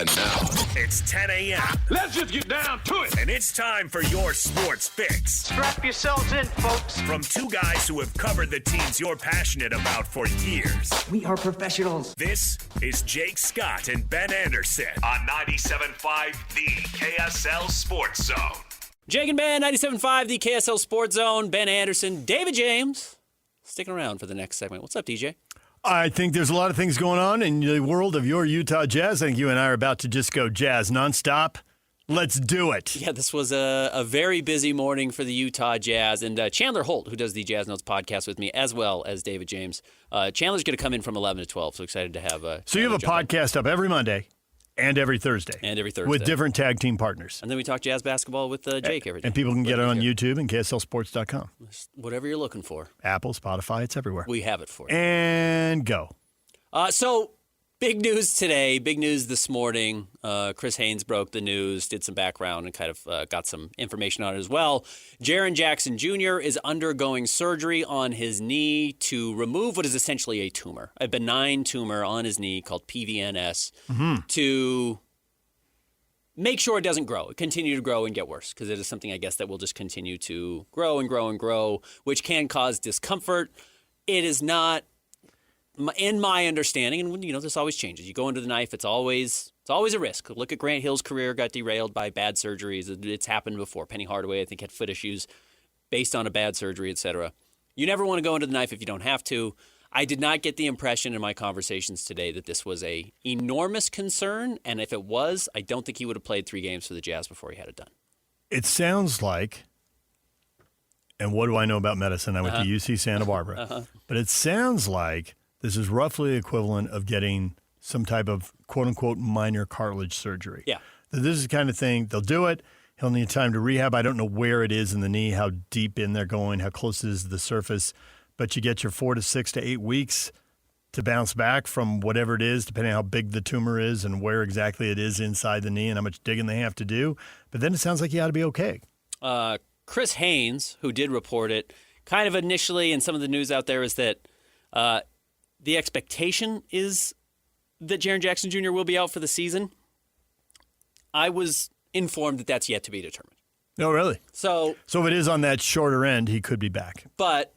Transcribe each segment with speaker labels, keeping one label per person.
Speaker 1: And now,
Speaker 2: it's 10 a.m.
Speaker 3: Let's just get down to it.
Speaker 2: And it's time for your sports fix.
Speaker 4: Strap yourselves in, folks.
Speaker 2: From two guys who have covered the teams you're passionate about for years.
Speaker 5: We are professionals.
Speaker 2: This is Jake Scott and Ben Anderson on 97.5 The KSL Sports Zone.
Speaker 6: Jake and Ben, 97.5 The KSL Sports Zone. Ben Anderson, David James, sticking around for the next segment. What's up, DJ?
Speaker 7: I think there's a lot of things going on in the world of your Utah Jazz. I think you and I are about to just go Jazz nonstop. Let's do it.
Speaker 6: Yeah, this was a very busy morning for the Utah Jazz. And Chandler Holt, who does the Jazz Notes podcast with me, as well as David James. Chandler's going to come in from 11 to 12, so excited to have
Speaker 7: So you have a podcast up every Monday and every Thursday. With different tag team partners.
Speaker 6: And then we talk Jazz basketball with Jake every day.
Speaker 7: And people can get it on YouTube and KSLSports.com.
Speaker 6: Whatever you're looking for.
Speaker 7: Apple, Spotify, it's everywhere.
Speaker 6: We have it for you.
Speaker 7: And go.
Speaker 6: So, big news today, big news this morning. Chris Haynes broke the news, did some background, and kind of got some information on it as well. Jaren Jackson Jr. is undergoing surgery on his knee to remove what is essentially a tumor, a benign tumor on his knee called PVNS, to make sure it doesn't grow, continue to grow and get worse, because it is something, I guess, that will just continue to grow and grow and grow, which can cause discomfort. It is not, in my understanding, and this always changes. You go into the knife, it's always a risk. Look at Grant Hill's career, got derailed by bad surgeries. It's happened before. Penny Hardaway, I think, had foot issues based on a bad surgery, etc. You never want to go into the knife if you don't have to. I did not get the impression in my conversations today that this was a enormous concern, and if it was, I don't think he would have played 3 games for the Jazz before he had it done.
Speaker 7: It sounds like, and what do I know about medicine? I went to UC Santa Barbara. But it sounds like this is roughly equivalent of getting some type of quote-unquote minor cartilage surgery.
Speaker 6: Yeah.
Speaker 7: This is the kind of thing, they'll do it. He'll need time to rehab. I don't know where it is in the knee, how deep in they're going, how close it is to the surface. But you get your 4 to 6 to 8 weeks to bounce back from whatever it is, depending on how big the tumor is and where exactly it is inside the knee and how much digging they have to do. But then it sounds like you ought to be okay.
Speaker 6: Chris Haynes, who did report it, kind of initially, and some of the news out there is that the expectation is that Jaren Jackson Jr. will be out for the season. I was informed that that's yet to be determined.
Speaker 7: Oh, really?
Speaker 6: So
Speaker 7: if it is on that shorter end, he could be back.
Speaker 6: But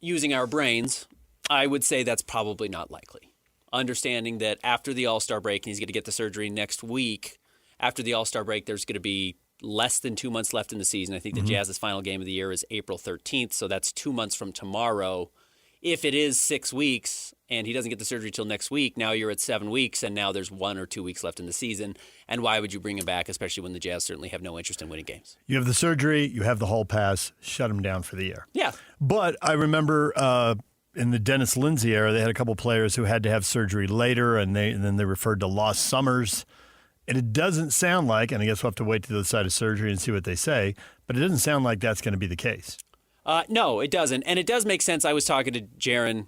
Speaker 6: using our brains, I would say that's probably not likely. Understanding that after the All-Star break, and he's going to get the surgery next week, after the All-Star break, there's going to be less than 2 months left in the season. I think the Jazz's final game of the year is April 13th, so that's 2 months from tomorrow. If it is 6 weeks and he doesn't get the surgery till next week, now you're at 7 weeks, and now there's 1 or 2 weeks left in the season. And why would you bring him back, especially when the Jazz certainly have no interest in winning games?
Speaker 7: You have the surgery, you have the hall pass, shut him down for the year.
Speaker 6: Yeah.
Speaker 7: But I remember in the Dennis Lindsay era, they had a couple players who had to have surgery later, and then they referred to lost summers. And it doesn't sound like, and I guess we'll have to wait to the other side of surgery and see what they say, but it doesn't sound like that's going to be the case.
Speaker 6: No, it doesn't. And it does make sense. I was talking to Jaren,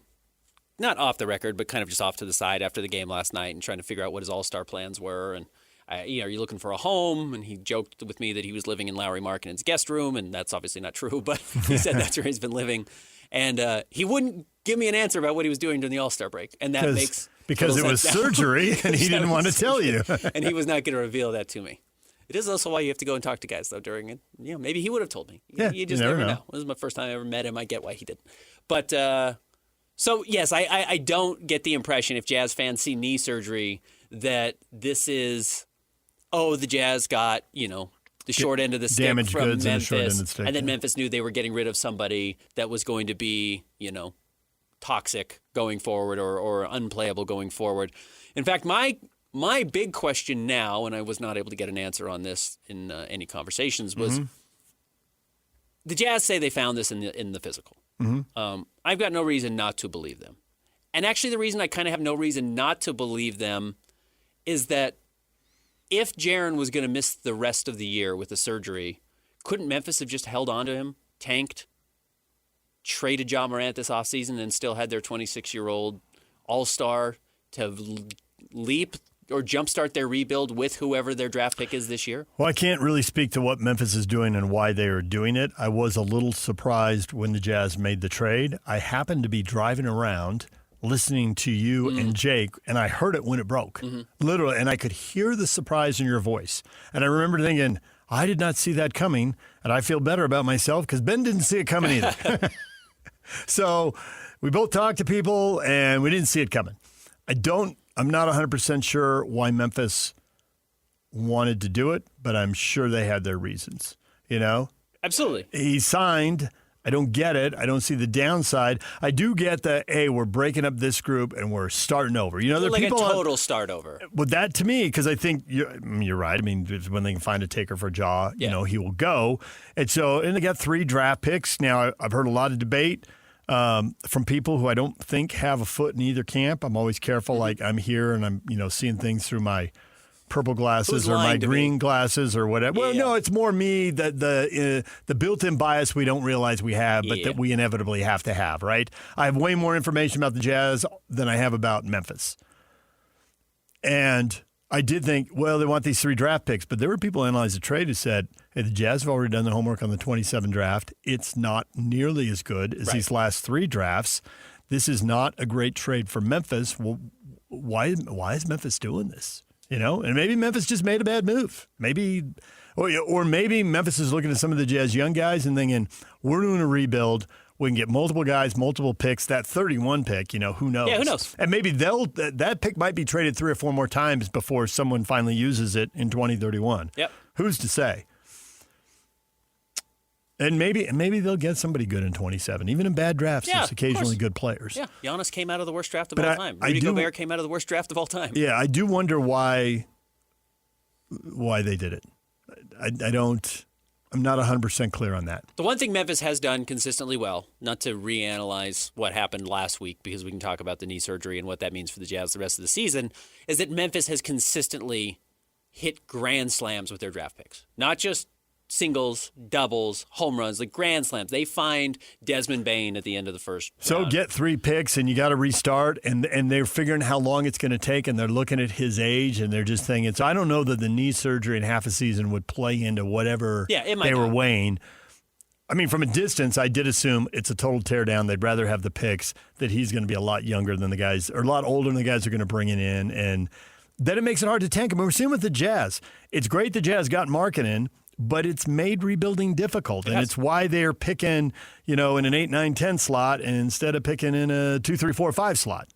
Speaker 6: not off the record, but kind of just off to the side after the game last night and trying to figure out what his all-star plans were. And, are you looking for a home? And he joked with me that he was living in Lowry Markkinen's guest room, and that's obviously not true, but he said that's where he's been living. And he wouldn't give me an answer about what he was doing during the all-star break. And that makes
Speaker 7: because it was surgery, and he didn't want to tell you.
Speaker 6: And he was not going to reveal that to me. It is also why you have to go and talk to guys, though, during it. Maybe he would have told me.
Speaker 7: Yeah,
Speaker 6: you just never know. This is my first time I ever met him. I get why he didn't. But, so, yes, I don't get the impression, if Jazz fans see knee surgery, that this is, the Jazz got, the short end of the stick
Speaker 7: damaged
Speaker 6: from
Speaker 7: goods
Speaker 6: Memphis.
Speaker 7: And, the short end of the stick,
Speaker 6: and then Memphis knew they were getting rid of somebody that was going to be, toxic going forward or unplayable going forward. In fact, my big question now, and I was not able to get an answer on this in any conversations, was the Jazz say they found this in the physical. I've got no reason not to believe them. And actually the reason I kind of have no reason not to believe them is that if Jaren was going to miss the rest of the year with the surgery, couldn't Memphis have just held on to him, tanked, traded Ja Morant this offseason, and still had their 26-year-old all-star to leap or jumpstart their rebuild with whoever their draft pick is this year?
Speaker 7: Well, I can't really speak to what Memphis is doing and why they are doing it. I was a little surprised when the Jazz made the trade. I happened to be driving around listening to you and Jake, and I heard it when it broke, literally, and I could hear the surprise in your voice. And I remember thinking, I did not see that coming, and I feel better about myself because Ben didn't see it coming either. So we both talked to people, and we didn't see it coming. I'm not 100% sure why Memphis wanted to do it, but I'm sure they had their reasons,
Speaker 6: Absolutely.
Speaker 7: He signed. I don't get it. I don't see the downside. I do get that, hey, we're breaking up this group and we're starting over. There are
Speaker 6: like
Speaker 7: people
Speaker 6: a total start over.
Speaker 7: Well, that to me, because I think you're right. I mean, when they can find a taker for Jaw, he will go. And they got 3 draft picks. Now, I've heard a lot of debate from people who I don't think have a foot in either camp. I'm always careful. Like I'm here and I'm, seeing things through my purple glasses or my green glasses or whatever. Well, no, it's more me that the built-in bias we don't realize we have, but that we inevitably have to have, right? I have way more information about the Jazz than I have about Memphis. And I did think, well, they want these 3 draft picks, but there were people analyzing the trade who said, hey, the Jazz have already done the homework on the 27 draft. It's not nearly as good as these last 3 drafts. This is not a great trade for Memphis. Well, why is Memphis doing this? And maybe Memphis just made a bad move. Maybe Memphis is looking at some of the Jazz young guys and thinking, we're doing a rebuild. We can get multiple guys, multiple picks. That 31 pick, who knows?
Speaker 6: Yeah, who knows?
Speaker 7: And maybe that pick might be traded 3 or 4 more times before someone finally uses it in 2031.
Speaker 6: Yep.
Speaker 7: Who's to say? And maybe they'll get somebody good in 27. Even in bad drafts, there's occasionally good players.
Speaker 6: Yeah, Giannis came out of the worst draft of all time. Rudy Gobert came out of the worst draft of all time.
Speaker 7: Yeah, I do wonder why they did it. I'm not 100% clear on that.
Speaker 6: The one thing Memphis has done consistently well, not to reanalyze what happened last week because we can talk about the knee surgery and what that means for the Jazz the rest of the season, is that Memphis has consistently hit grand slams with their draft picks. Not just singles, doubles, home runs, like grand slams. They find Desmond Bane at the end of the first round.
Speaker 7: Get 3 picks and you got to restart, and they're figuring how long it's going to take, and they're looking at his age, and they're just thinking, so I don't know that the knee surgery in half a season would play into whatever they were weighing. I mean, from a distance, I did assume it's a total teardown. They'd rather have the picks, that he's going to be a lot younger than the guys, or a lot older than the guys are going to bring it in, and then it makes it hard to tank. I mean, we're seeing with the Jazz. It's great the Jazz got Markkanen, but it's made rebuilding difficult, and it's why they're picking, in an 8, 9, 10 slot instead of picking in a 2, 3, 4, 5 slot.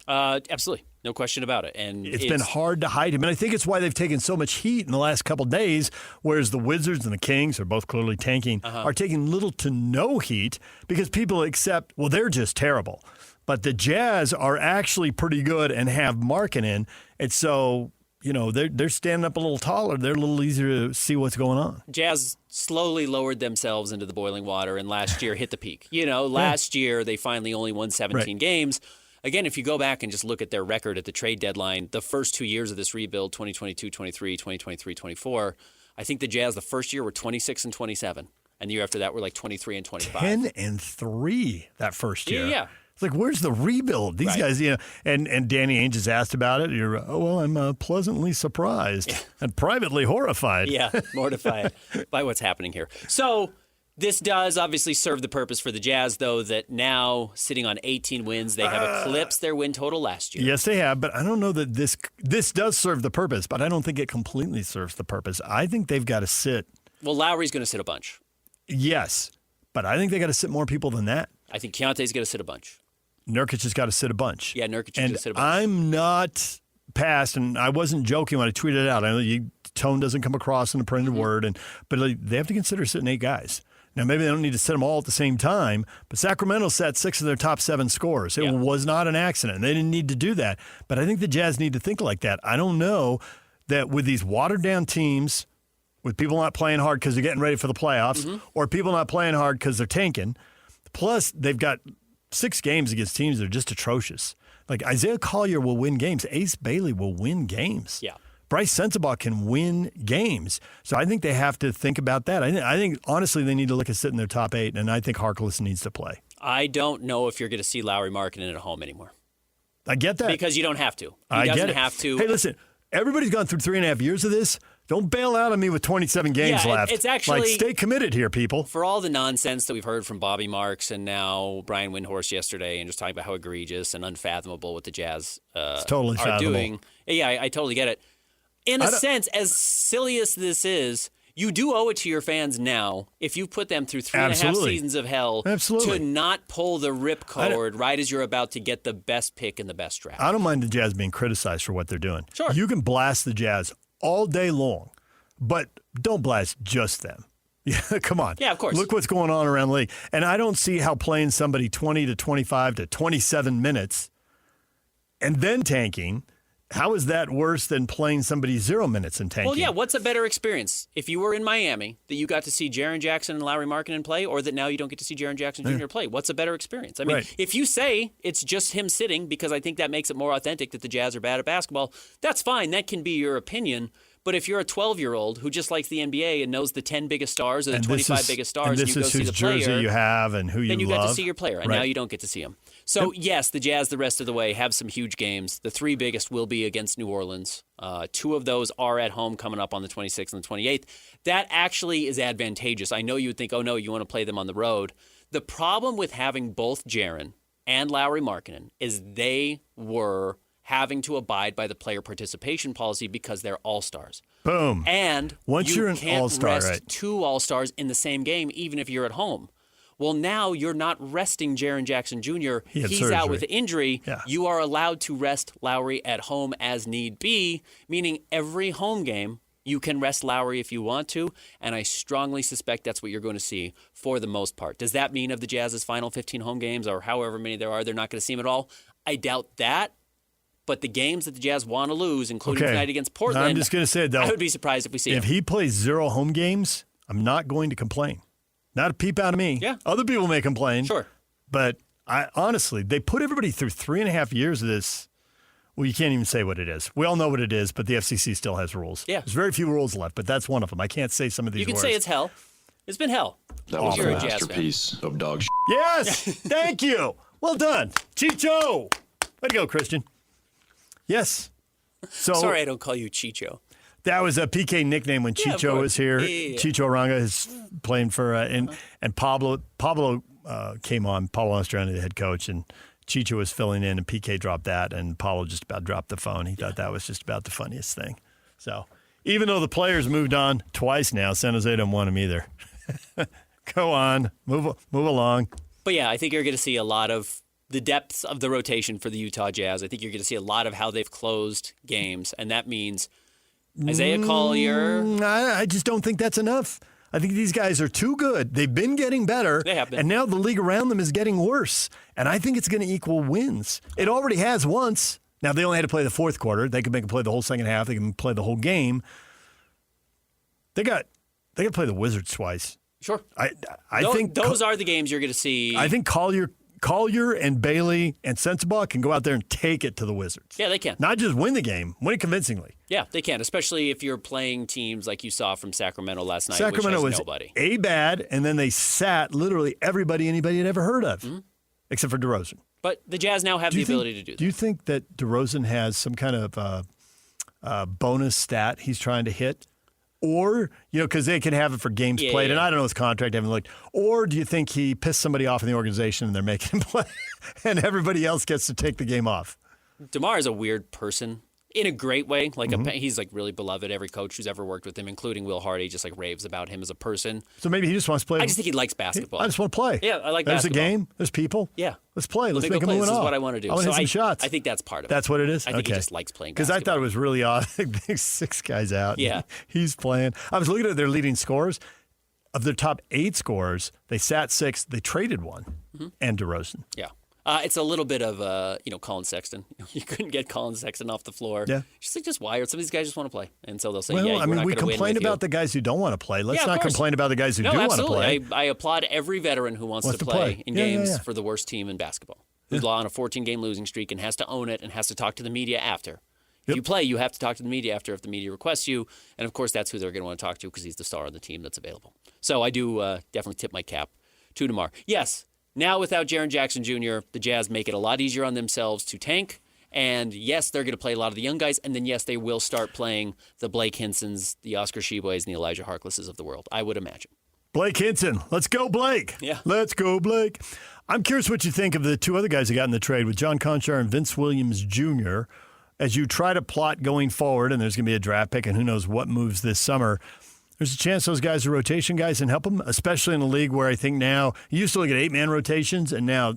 Speaker 6: Absolutely. No question about it. And
Speaker 7: it's been hard to hide him. And I think it's why they've taken so much heat in the last couple of days, whereas the Wizards and the Kings are both clearly tanking, are taking little to no heat because people accept, well, they're just terrible. But the Jazz are actually pretty good and have Markkanen. And so, they're standing up a little taller. They're a little easier to see what's going on.
Speaker 6: Jazz slowly lowered themselves into the boiling water and last year hit the peak. Last year they finally only won 17 games. Again, if you go back and just look at their record at the trade deadline, the first 2 years of this rebuild, 2022-23, 2023-24, I think the Jazz the first year were 26-27. And the year after that were like 23-25.
Speaker 7: 10-3 that first year.
Speaker 6: Yeah.
Speaker 7: It's like, where's the rebuild? These guys, and Danny Ainge has asked about it. I'm pleasantly surprised and privately horrified.
Speaker 6: Yeah, mortified by what's happening here. So this does obviously serve the purpose for the Jazz, though, that now sitting on 18 wins, they have eclipsed their win total last year.
Speaker 7: Yes, they have, but I don't know that this does serve the purpose, but I don't think it completely serves the purpose. I think they've got to sit.
Speaker 6: Well, Lowry's going to sit a bunch.
Speaker 7: Yes, but I think they got to sit more people than that.
Speaker 6: I think Keontae's going to sit a bunch.
Speaker 7: Nurkic has got to sit a bunch.
Speaker 6: Yeah, Nurkic has got to sit a bunch.
Speaker 7: I'm not past, and I wasn't joking when I tweeted it out. I know tone doesn't come across in a printed word, but they have to consider sitting 8 guys. Now, maybe they don't need to sit them all at the same time, but Sacramento sat 6 of their top 7 scorers. It was not an accident. They didn't need to do that. But I think the Jazz need to think like that. I don't know that with these watered-down teams, with people not playing hard because they're getting ready for the playoffs, or people not playing hard because they're tanking, plus they've got 6 games against teams that are just atrocious. Like Isaiah Collier will win games. Ace Bailey will win games.
Speaker 6: Yeah.
Speaker 7: Bryce Sensabaugh can win games. So I think they have to think about that. I think honestly, they need to look at sitting their top 8, and I think Harkless needs to play.
Speaker 6: I don't know if you're going to see Lowry Markkanen at home anymore.
Speaker 7: I get that.
Speaker 6: Because you don't have to.
Speaker 7: I
Speaker 6: doesn't
Speaker 7: get it.
Speaker 6: have to.
Speaker 7: Hey, listen, everybody's gone through 3.5 years of this. Don't bail out on me with 27 games left.
Speaker 6: It's actually
Speaker 7: like, stay committed here, people.
Speaker 6: For all the nonsense that we've heard from Bobby Marks and now Brian Windhorst yesterday, and just talking about how egregious and unfathomable what the Jazz
Speaker 7: it's totally
Speaker 6: are doing. Yeah, I totally get it. In a sense, as silly as this is, you do owe it to your fans now if you put them through 3.5 seasons of hell to not pull the ripcord right as you're about to get the best pick in the best draft.
Speaker 7: I don't mind the Jazz being criticized for what they're doing.
Speaker 6: Sure.
Speaker 7: You can blast the Jazz all day long, but don't blast just them. Yeah, come on.
Speaker 6: Yeah, of course.
Speaker 7: Look what's going on around the league. And I don't see how playing somebody 20 to 25 to 27 minutes and then tanking, how is that worse than playing somebody 0 minutes and tanking?
Speaker 6: Well, yeah, what's a better experience? If you were in Miami, that you got to see Jaren Jackson and Lauri Markkanen play, or that now you don't get to see Jaren Jackson Jr. play? What's a better experience? I mean, if you say it's just him sitting because I think that makes it more authentic that the Jazz are bad at basketball, that's fine. That can be your opinion. But if you're a 12-year-old who just likes the NBA and knows the 10 biggest stars or the 25 biggest stars, and you go see the player,
Speaker 7: jersey you have and who you love,
Speaker 6: then you got to see your player, and now you don't get to see him. So, yes, the Jazz the rest of the way have some huge games. The 3 biggest will be against New Orleans. 2 of those are at home coming up on the 26th and the 28th. That actually is advantageous. I know you would think, oh, no, you want to play them on the road. The problem with having both Jaren and Lauri Markkanen is they were having to abide by the player participation policy because they're all-stars.
Speaker 7: Boom.
Speaker 6: And
Speaker 7: once you're an all-star,
Speaker 6: rest 2 all-stars in the same game, even if you're at home. Well, now you're not resting Jaren Jackson Jr. He's out with an injury.
Speaker 7: Yeah.
Speaker 6: You are allowed to rest Lauri at home as need be, meaning every home game you can rest Lauri if you want to, and I strongly suspect that's what you're going to see for the most part. Does that mean of the Jazz's final 15 home games, or however many there are, they're not going to see him at all? I doubt that. But the games that the Jazz want to lose, including tonight against Portland,
Speaker 7: I'm just going to say it, though.
Speaker 6: I would be surprised if we see him.
Speaker 7: If he plays 0 home games, I'm not going to complain. Not a peep out of me.
Speaker 6: Yeah.
Speaker 7: Other people may complain.
Speaker 6: Sure.
Speaker 7: But I honestly, they put everybody through 3.5 years of this. Well, you can't even say what it is. We all know what it is, but the FCC still has rules.
Speaker 6: Yeah.
Speaker 7: There's very few rules left, but that's one of them. I can't say some of these
Speaker 6: You can
Speaker 7: words.
Speaker 6: say it's hell. It's been hell.
Speaker 3: That was
Speaker 6: You're
Speaker 3: a
Speaker 6: a Jazz
Speaker 3: masterpiece of dog shit.
Speaker 7: Yes. Thank you. Well done. Chicho. Way to go, Christian. Yes. So
Speaker 6: Sorry I don't call you Chicho.
Speaker 7: that was a PK nickname when Chicho was here.
Speaker 6: Yeah.
Speaker 7: Chicho Ranga is playing for and Pablo came on. Pablo Mastriani, the head coach, and Chicho was filling in, and PK dropped that, and Pablo just about dropped the phone. He thought that was just about the funniest thing. So even though the players moved on twice now, San Jose don't want him either. Go on, move along.
Speaker 6: But yeah, I think you're going to see a lot of the depths of the rotation for the Utah Jazz. I think you're going to see a lot of how they've closed games, and that means Isaiah Collier.
Speaker 7: I just don't think that's enough. I think these guys are too good. They've been getting better.
Speaker 6: They have been.
Speaker 7: And now the league around them is getting worse. And I think it's going to equal wins. It already has once. Now, they only had to play the fourth quarter. They could make them play the whole second half. They can play the whole game. They got to play the Wizards twice.
Speaker 6: Sure.
Speaker 7: I think
Speaker 6: those are the games you're going to see.
Speaker 7: I think Collier and Bailey and Sensabaugh can go out there and take it to the Wizards.
Speaker 6: Yeah, they can.
Speaker 7: Not just win the game, win it convincingly.
Speaker 6: Yeah, they can, especially if you're playing teams like you saw from Sacramento last night,
Speaker 7: Sacramento
Speaker 6: which has
Speaker 7: was
Speaker 6: nobody.
Speaker 7: bad, and then they sat literally everybody anybody had ever heard of, except for DeRozan.
Speaker 6: But the Jazz now have the ability to do that.
Speaker 7: Do you think that DeRozan has some kind of bonus stat he's trying to hit? Or, because they can have it for games played, and I don't know his contract, I haven't looked. Or do you think he pissed somebody off in the organization and they're making him play, and everybody else gets to take the game off?
Speaker 6: DeMar is a weird person in a great way. He's really beloved. Every coach who's ever worked with him, including Will Hardy, just raves about him as a person.
Speaker 7: So maybe he just wants to play.
Speaker 6: I just think he likes basketball.
Speaker 7: I just want to play.
Speaker 6: Yeah, I like
Speaker 7: There's
Speaker 6: basketball.
Speaker 7: There's a game. There's people.
Speaker 6: Yeah.
Speaker 7: Let's play. Let's make
Speaker 6: go
Speaker 7: a
Speaker 6: play.
Speaker 7: move
Speaker 6: This
Speaker 7: on.
Speaker 6: is what I want to do.
Speaker 7: I want to hit some shots.
Speaker 6: I think that's part of it.
Speaker 7: That's what it is?
Speaker 6: I think
Speaker 7: okay.
Speaker 6: he just likes playing
Speaker 7: Because
Speaker 6: basketball.
Speaker 7: I thought it was really odd. Big 6 guys out.
Speaker 6: Yeah.
Speaker 7: He's playing. I was looking at their leading scores. Of their top 8 scorers, they sat 6. They traded 1. And DeRozan.
Speaker 6: Yeah. It's a little bit of, Colin Sexton. You couldn't get Colin Sexton off the floor.
Speaker 7: Yeah.
Speaker 6: Just wired. Some of these guys just want to play. And so they'll say,
Speaker 7: Well,
Speaker 6: we're not
Speaker 7: we
Speaker 6: going to win
Speaker 7: complain
Speaker 6: with
Speaker 7: about
Speaker 6: you.
Speaker 7: the guys who don't want to play. Let's
Speaker 6: Yeah, of
Speaker 7: not
Speaker 6: course.
Speaker 7: complain about the guys who do want to play.
Speaker 6: I applaud every veteran who wants to play in games for the worst team in basketball, who's on a 14-game losing streak and has to own it and has to talk to the media after. If you play, you have to talk to the media after if the media requests you. And, of course, that's who they're going to want to talk to because he's the star on the team that's available. So I do definitely tip my cap to DeMar. Yes, now without Jaren Jackson Jr., the Jazz make it a lot easier on themselves to tank And yes, they're going to play a lot of the young guys. And then, yes, they will start playing the Blake Hinsons, the Oscar Sheboys, and the Elijah Harklesses of the world, I would imagine.
Speaker 7: Blake Hinson. Let's go, Blake.
Speaker 6: Yeah.
Speaker 7: Let's go, Blake. I'm curious what you think of the two other guys that got in the trade with John Conchar and Vince Williams Jr. As you try to plot going forward, and there's going to be a draft pick and who knows what moves this summer, there's a chance those guys are rotation guys and help them, especially in a league where I think now you used to look at 8-man rotations, and now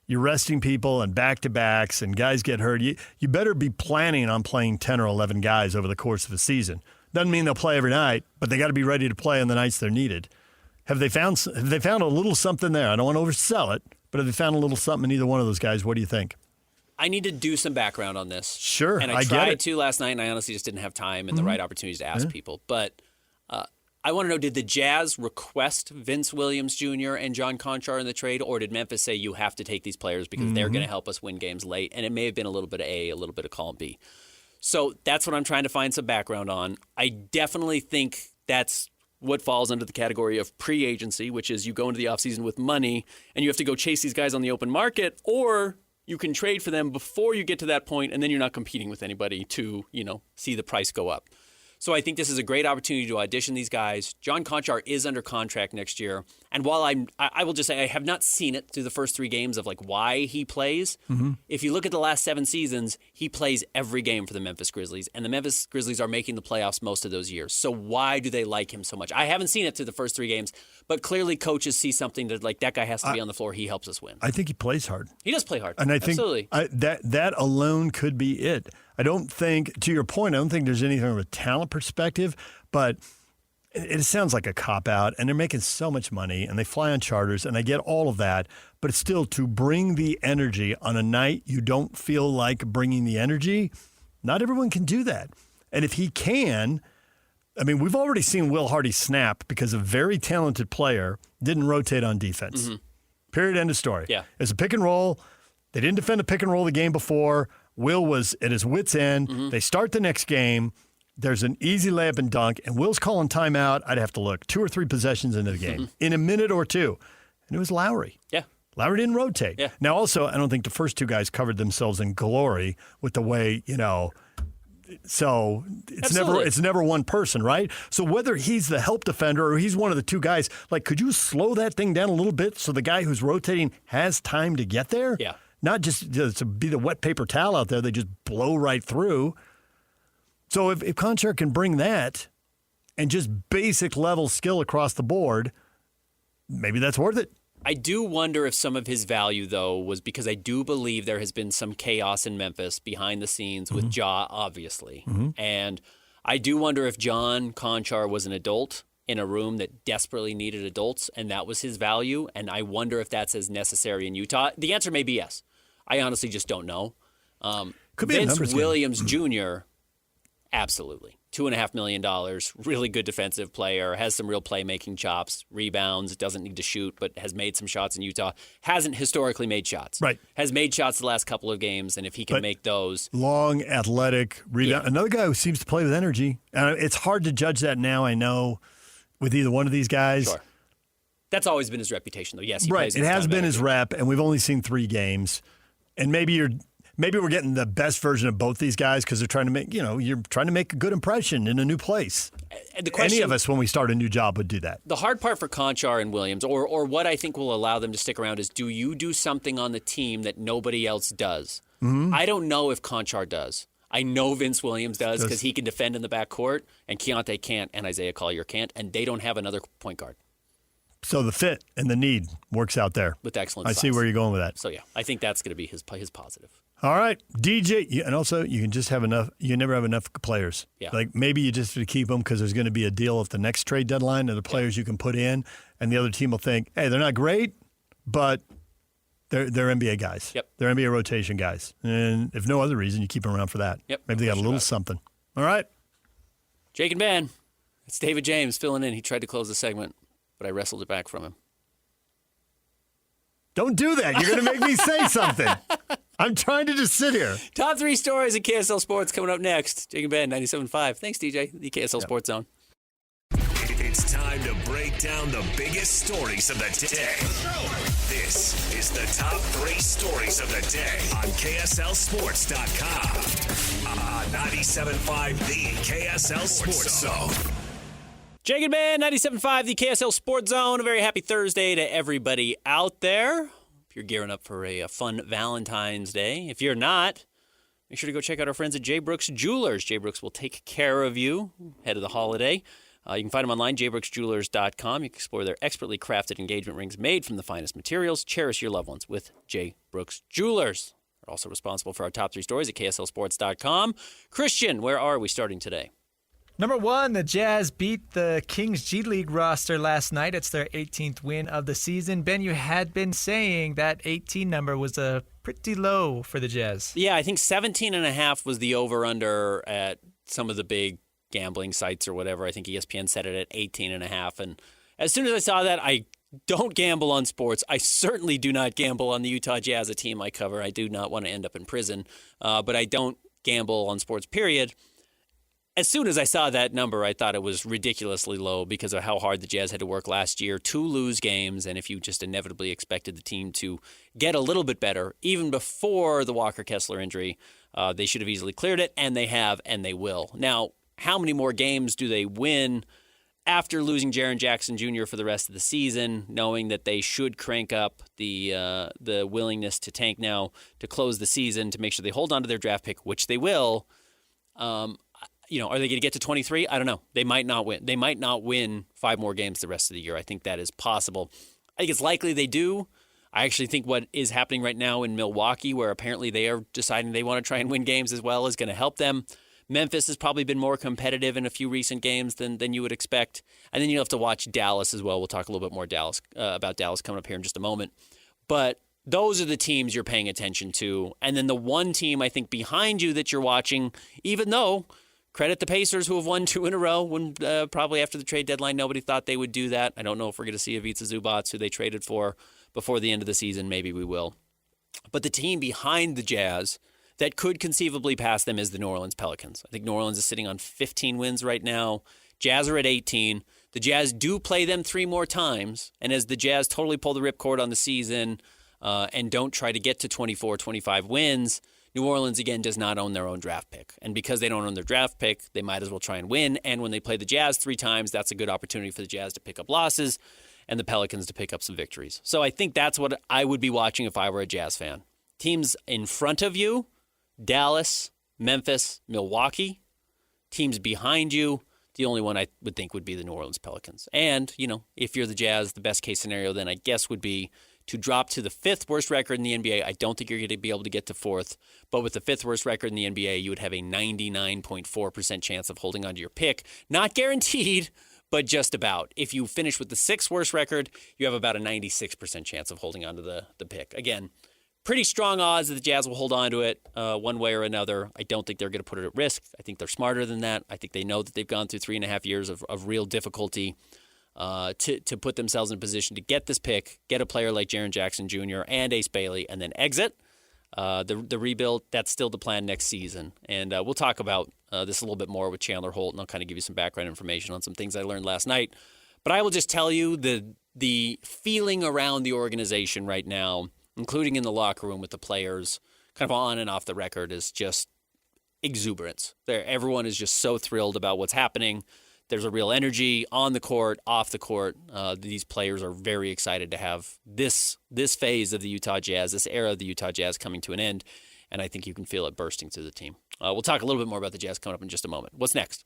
Speaker 7: you're resting people and back-to-backs and guys get hurt. You better be planning on playing 10 or 11 guys over the course of a season. Doesn't mean they'll play every night, but they got to be ready to play on the nights they're needed. Have they found a little something there? I don't want to oversell it, but have they found a little something in either one of those guys? What do you think?
Speaker 6: I need to do some background on this.
Speaker 7: Sure,
Speaker 6: and I tried to last night, and I honestly just didn't have time and the right opportunities to ask people. But I want to know, did the Jazz request Vince Williams Jr. and John Conchar in the trade, or did Memphis say you have to take these players because they're going to help us win games late? And it may have been a little bit of A, a little bit of column B. So that's what I'm trying to find some background on. I definitely think that's what falls under the category of pre-agency, which is you go into the offseason with money and you have to go chase these guys on the open market, or you can trade for them before you get to that point, and then you're not competing with anybody to, see the price go up. So I think this is a great opportunity to audition these guys. John Conchar is under contract next year. And while I will just say I have not seen it through the first 3 games of why he plays. If you look at the last 7 seasons, he plays every game for the Memphis Grizzlies. And the Memphis Grizzlies are making the playoffs most of those years. So why do they like him so much? I haven't seen it through the first 3 games, but clearly coaches see something that that guy has to be on the floor. He helps us win.
Speaker 7: I think he plays hard.
Speaker 6: He does play hard.
Speaker 7: And I think
Speaker 6: absolutely.
Speaker 7: that alone could be it. I don't think, to your point, I don't think there's anything from a talent perspective, but it sounds like a cop-out, and they're making so much money, and they fly on charters, and I get all of that, but it's still to bring the energy on a night you don't feel like bringing the energy, not everyone can do that. And if he can, I mean, we've already seen Will Hardy snap because a very talented player didn't rotate on defense. Period, end of story.
Speaker 6: Yeah.
Speaker 7: It's a pick and roll. They didn't defend a pick and roll the game before. Will was at his wit's end. They start the next game. There's an easy layup and dunk, and Will's calling timeout. I'd have to look 2 or 3 possessions into the game in a minute or 2. And it was Lowry.
Speaker 6: Yeah.
Speaker 7: Lowry didn't rotate.
Speaker 6: Yeah.
Speaker 7: Now, also, I don't think the first 2 guys covered themselves in glory with the way, so it's never one person, right? So whether he's the help defender or he's one of the 2 guys, could you slow that thing down a little bit so the guy who's rotating has time to get there?
Speaker 6: Yeah.
Speaker 7: Not just to be the wet paper towel out there, they just blow right through. So if Conchar can bring that and just basic level skill across the board, maybe that's worth it.
Speaker 6: I do wonder if some of his value, though, was because I do believe there has been some chaos in Memphis behind the scenes with Ja, obviously. And I do wonder if John Conchar was an adult in a room that desperately needed adults, and that was his value. And I wonder if that's as necessary in Utah. The answer may be yes. I honestly just don't know.
Speaker 7: Could be
Speaker 6: Vince Williams Jr., absolutely. $2.5 million, really good defensive player, has some real playmaking chops, rebounds, doesn't need to shoot, but has made some shots in Utah. Hasn't historically made shots.
Speaker 7: Right.
Speaker 6: Has made shots the last couple of games, and if he can make those.
Speaker 7: Long, athletic, rebound. Yeah. Another guy who seems to play with energy. And it's hard to judge that now, I know, with either one of these guys.
Speaker 6: Sure. That's always been his reputation, though. Yes, he
Speaker 7: right.
Speaker 6: plays.
Speaker 7: It has been his rep, and we've only seen 3 games. And maybe we're getting the best version of both these guys because they're trying to make, you're trying to make a good impression in a new place. Any of us, when we start a new job, would do that.
Speaker 6: The hard part for Conchar and Williams, or what I think will allow them to stick around, is do you do something on the team that nobody else does? I don't know if Conchar does. I know Vince Williams does because he can defend in the backcourt, and Keontae can't, and Isaiah Collier can't, and they don't have another point guard.
Speaker 7: So the fit and the need works out there.
Speaker 6: With excellent
Speaker 7: size. I see where you're going with that.
Speaker 6: So, yeah, I think that's going to be his positive.
Speaker 7: All right, DJ, and also you can just have enough. You never have enough players.
Speaker 6: Yeah.
Speaker 7: Maybe you just have to keep them because there's going to be a deal at the next trade deadline of the players you can put in, and the other team will think, hey, they're not great, but they're NBA guys.
Speaker 6: Yep.
Speaker 7: They're NBA rotation guys. And if no other reason, you keep them around for that.
Speaker 6: Yep.
Speaker 7: Maybe they got a little something. All right.
Speaker 6: Jake and Ben, it's David James filling in. He tried to close the segment, but I wrestled it back from him.
Speaker 7: Don't do that. You're going to make me say something. I'm trying to just sit here.
Speaker 6: Top 3 stories in KSL Sports coming up next. Jake and Ben, 97.5. Thanks, DJ. The KSL Sports Zone.
Speaker 2: It's time to break down the biggest stories of the day. This is the top 3 stories of the day on KSLSports.com. On 97.5, the KSL Sports Zone.
Speaker 6: Jake and Ben, 97.5, the KSL Sports Zone. A very happy Thursday to everybody out there. If you're gearing up for a fun Valentine's Day. If you're not, make sure to go check out our friends at J. Brooks Jewelers. J. Brooks will take care of you ahead of the holiday. You can find them online, jbrooksjewelers.com. You can explore their expertly crafted engagement rings made from the finest materials. Cherish your loved ones with J. Brooks Jewelers. They're also responsible for our top 3 stories at KSLSports.com. Christian, where are we starting today?
Speaker 1: Number 1, the Jazz beat the Kings G League roster last night. It's their 18th win of the season. Ben, you had been saying that 18 number was pretty low for the Jazz.
Speaker 6: Yeah, I think 17.5 was the over-under at some of the big gambling sites or whatever. I think ESPN set it at 18.5. And as soon as I saw that, I don't gamble on sports. I certainly do not gamble on the Utah Jazz, a team I cover. I do not want to end up in prison, but I don't gamble on sports, period. As soon as I saw that number, I thought it was ridiculously low because of how hard the Jazz had to work last year to lose games, and if you just inevitably expected the team to get a little bit better, even before the Walker Kessler injury, they should have easily cleared it, and they have, and they will. Now, how many more games do they win after losing Jaren Jackson Jr. for the rest of the season, knowing that they should crank up the willingness to tank now to close the season to make sure they hold on to their draft pick, which they will. Are they going to get to 23? I don't know. They might not win. They might not win 5 more games the rest of the year. I think that is possible. I think it's likely they do. I actually think what is happening right now in Milwaukee, where apparently they are deciding they want to try and win games as well, is going to help them. Memphis has probably been more competitive in a few recent games than you would expect. And then you have to watch Dallas as well. We'll talk a little bit more about Dallas coming up here in just a moment. But those are the teams you're paying attention to. And then the one team I think behind you that you're watching, even though credit the Pacers who have won 2 in a row when probably after the trade deadline nobody thought they would do that. I don't know if we're going to see Ivica Zubac, who they traded for before the end of the season. Maybe we will. But the team behind the Jazz that could conceivably pass them is the New Orleans Pelicans. I think New Orleans is sitting on 15 wins right now. Jazz are at 18. The Jazz do play them 3 more times. And as the Jazz totally pull the ripcord on the season and don't try to get to 24, 25 wins, New Orleans, again, does not own their own draft pick. And because they don't own their draft pick, they might as well try and win. And when they play the Jazz 3 times, that's a good opportunity for the Jazz to pick up losses and the Pelicans to pick up some victories. So I think that's what I would be watching if I were a Jazz fan. Teams in front of you, Dallas, Memphis, Milwaukee. Teams behind you, the only one I would think would be the New Orleans Pelicans. And, if you're the Jazz, the best case scenario then I guess would be to drop to the 5th worst record in the NBA. I don't think you're going to be able to get to 4th, but with the 5th worst record in the NBA, you would have a 99.4% chance of holding onto your pick. Not guaranteed, but just about. If you finish with the 6th worst record, you have about a 96% chance of holding onto the pick. Again, pretty strong odds that the Jazz will hold on to it one way or another. I don't think they're going to put it at risk. I think they're smarter than that. I think they know that they've gone through 3.5 years of real difficulty to put themselves in a position to get this pick, get a player like Jaren Jackson Jr. and Ace Bailey, and then exit. The rebuild, that's still the plan next season. And we'll talk about this a little bit more with Chandler Holt, and I'll kind of give you some background information on some things I learned last night. But I will just tell you the feeling around the organization right now, including in the locker room with the players, kind of on and off the record, is just exuberance. Everyone is just so thrilled about what's happening. There's a real energy on the court, off the court. These players are very excited to have this phase of the Utah Jazz, this era of the Utah Jazz coming to an end, and I think you can feel it bursting through the team. We'll talk a little bit more about the Jazz coming up in just a moment. What's next?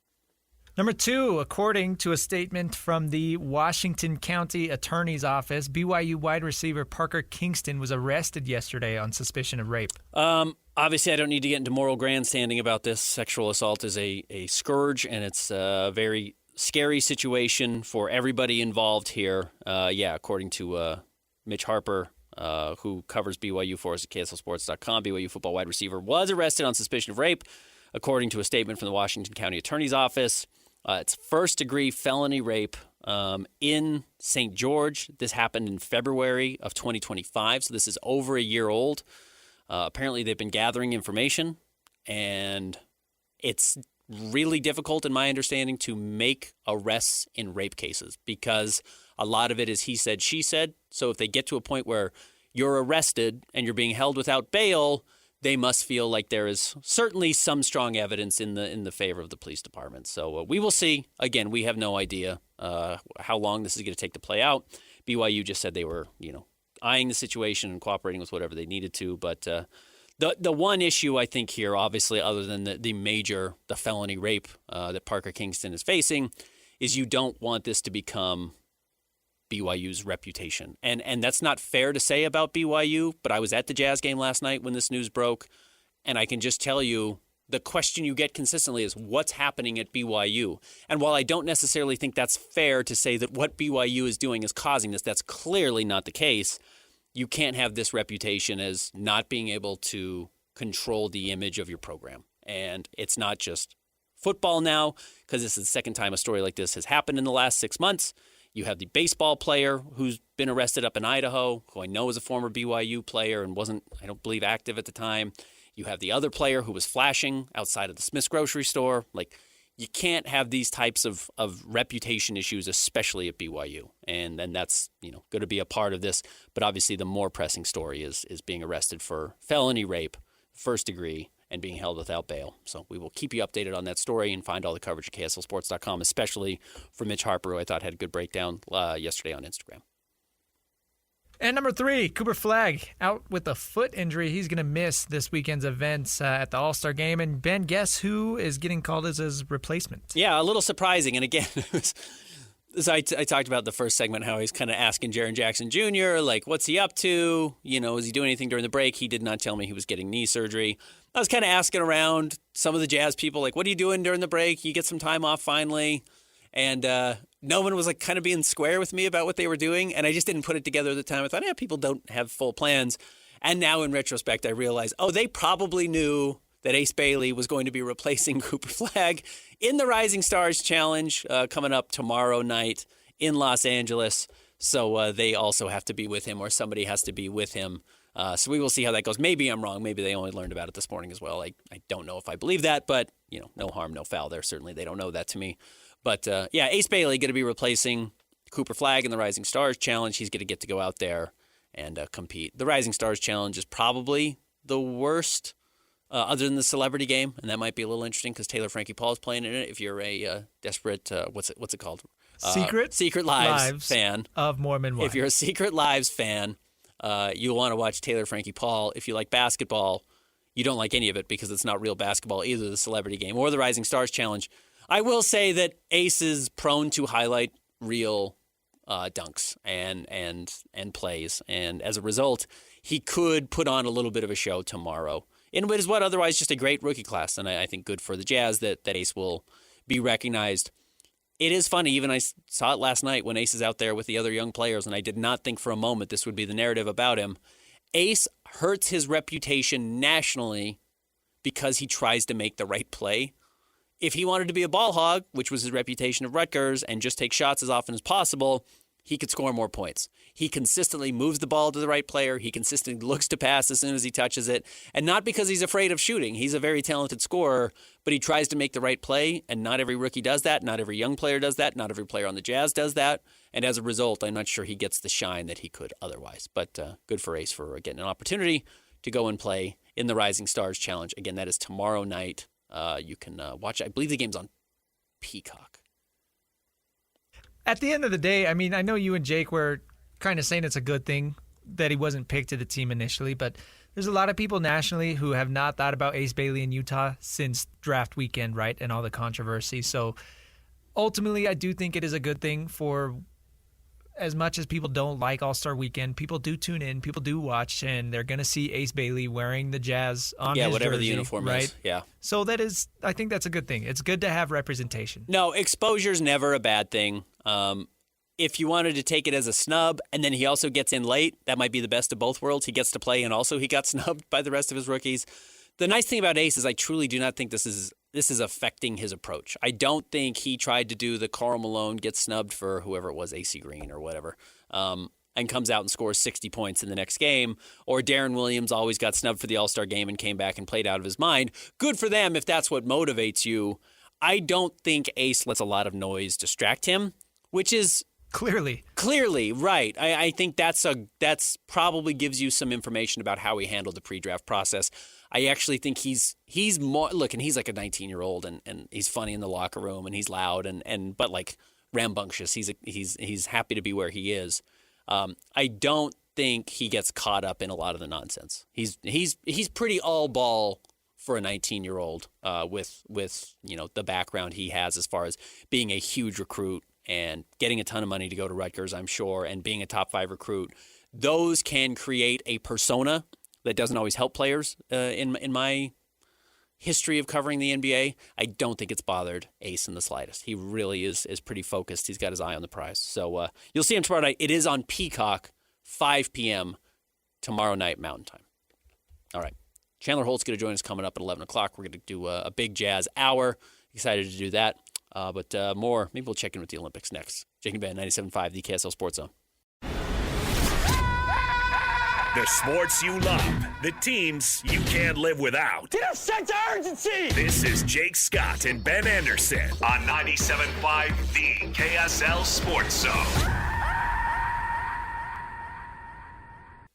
Speaker 1: Number 2, according to a statement from the Washington County Attorney's Office, BYU wide receiver Parke Kingston was arrested yesterday on suspicion of rape.
Speaker 6: Obviously, I don't need to get into moral grandstanding about this. Sexual assault is a scourge, and it's a very scary situation for everybody involved here. According to Mitch Harper, who covers BYU for us at KSLSports.com, BYU football wide receiver was arrested on suspicion of rape, according to a statement from the Washington County Attorney's Office. It's first-degree felony rape in St. George. This happened in February of 2025, so this is over a year old. Apparently, they've been gathering information, and it's really difficult, in my understanding, to make arrests in rape cases because a lot of it is he said, she said. So if they get to a point where you're arrested and you're being held without bail, they must feel like there is certainly some strong evidence in the favor of the police department. So we will see. Again, we have no idea how long this is going to take to play out. BYU just said they were, eyeing the situation and cooperating with whatever they needed to. But the one issue I think here, obviously, other than the felony rape that Parke Kingston is facing, is you don't want this to become BYU's reputation. And that's not fair to say about BYU, but I was at the Jazz game last night when this news broke, and I can just tell you the question you get consistently is what's happening at BYU? And while I don't necessarily think that's fair to say that what BYU is doing is causing this, that's clearly not the case. You can't have this reputation as not being able to control the image of your program. And it's not just football now, because this is the second time a story like this has happened in the last 6 months. You have the baseball player who's been arrested up in Idaho, who I know is a former BYU player and wasn't, I don't believe, active at the time. You have the other player who was flashing outside of the Smith's grocery store. Like, you can't have these types of reputation issues, especially at BYU. And then that's, going to be a part of this. But obviously the more pressing story is being arrested for felony rape, first degree, and being held without bail. So we will keep you updated on that story and find all the coverage at KSLSports.com, especially for Mitch Harper, who I thought had a good breakdown yesterday on Instagram.
Speaker 1: And number 3, Cooper Flagg, out with a foot injury. He's going to miss this weekend's events at the All-Star Game. And Ben, guess who is getting called as his replacement?
Speaker 6: Yeah, a little surprising. And again, so I talked about the first segment, how he's kind of asking Jaren Jackson Jr., like, what's he up to? Is he doing anything during the break? He did not tell me he was getting knee surgery. I was kind of asking around some of the Jazz people, like, what are you doing during the break? You get some time off finally. And no one was like kind of being square with me about what they were doing. And I just didn't put it together at the time. I thought, people don't have full plans. And now in retrospect, I realized, they probably knew that Ace Bailey was going to be replacing Cooper Flagg in the Rising Stars Challenge coming up tomorrow night in Los Angeles. So they also have to be with him, or somebody has to be with him. So we will see how that goes. Maybe I'm wrong. Maybe they only learned about it this morning as well. I don't know if I believe that, but no harm, no foul there. Certainly they don't know that to me. But Ace Bailey going to be replacing Cooper Flagg in the Rising Stars Challenge. He's going to get to go out there and compete. The Rising Stars Challenge is probably the worst, other than the celebrity game, and that might be a little interesting because Taylor Frankie Paul is playing in it. If you're a desperate, what's it called? Secret Lives fan
Speaker 1: of Mormon wives.
Speaker 6: If you're a Secret Lives fan, you'll want to watch Taylor Frankie Paul. If you like basketball, you don't like any of it because it's not real basketball, either the celebrity game or the Rising Stars Challenge. I will say that Ace is prone to highlight real dunks and plays, and as a result, he could put on a little bit of a show tomorrow in what is otherwise just a great rookie class, and I think good for the Jazz that Ace will be recognized. It is funny, even I saw it last night when Ace is out there with the other young players, and I did not think for a moment this would be the narrative about him. Ace hurts his reputation nationally because he tries to make the right play. If he wanted to be a ball hog, which was his reputation of Rutgers, and just take shots as often as possible, he could score more points. He consistently moves the ball to the right player. He consistently looks to pass as soon as he touches it. And not because he's afraid of shooting. He's a very talented scorer, but he tries to make the right play, and not every rookie does that. Not every young player does that. Not every player on the Jazz does that. And as a result, I'm not sure he gets the shine that he could otherwise. But good for Ace for getting an opportunity to go and play in the Rising Stars Challenge. Again, that is tomorrow night. You can watch it. I believe the game's on Peacock.
Speaker 1: At the end of the day, I mean, I know you and Jake were kind of saying it's a good thing that he wasn't picked to the team initially, but there's a lot of people nationally who have not thought about Ace Bailey in Utah since draft weekend, right, and all the controversy. So ultimately, I do think it is a good thing for, as much as people don't like All-Star Weekend, people do tune in, people do watch, and they're going to see Ace Bailey wearing the Jazz on his
Speaker 6: whatever
Speaker 1: jersey,
Speaker 6: the uniform
Speaker 1: right?
Speaker 6: is. Yeah.
Speaker 1: So that is, I think that's a good thing. It's good to have representation.
Speaker 6: No, exposure's never a bad thing. If you wanted to take it as a snub, and then he also gets in late, that might be the best of both worlds. He gets to play, and also he got snubbed by the rest of his rookies. The nice thing about Ace is I truly do not think this is affecting his approach. I don't think he tried to do the Karl Malone gets snubbed for whoever it was, AC Green or whatever, and comes out and scores 60 points in the next game, or Darren Williams always got snubbed for the All-Star game and came back and played out of his mind. Good for them if that's what motivates you. I don't think Ace lets a lot of noise distract him, which is
Speaker 1: Clearly.
Speaker 6: clearly right. I think that's probably gives you some information about how he handled the pre-draft process. I actually think he's more and he's like a 19-year-old and he's funny in the locker room and he's loud but like rambunctious. He's happy to be where he is. I don't think he gets caught up in a lot of the nonsense. He's pretty all ball for a 19-year-old with the background he has as far as being a huge recruit and getting a ton of money to go to Rutgers, I'm sure, and being a top 5 recruit. Those can create a persona that doesn't always help players. In my history of covering the NBA, I don't think it's bothered Ace in the slightest. He really is pretty focused. He's got his eye on the prize. So you'll see him tomorrow night. It is on Peacock, 5 p.m. tomorrow night Mountain Time. All right. Chandler Holt's going to join us coming up at 11 o'clock. We're going to do a big Jazz hour. Excited to do that. But more, maybe we'll check in with the Olympics next. Jake and Ben, 97.5, the KSL Sports Zone.
Speaker 2: The sports you love, the teams you can't live without.
Speaker 3: Get a sense of urgency!
Speaker 2: This is Jake Scott and Ben Anderson on 97.5, the KSL Sports Zone.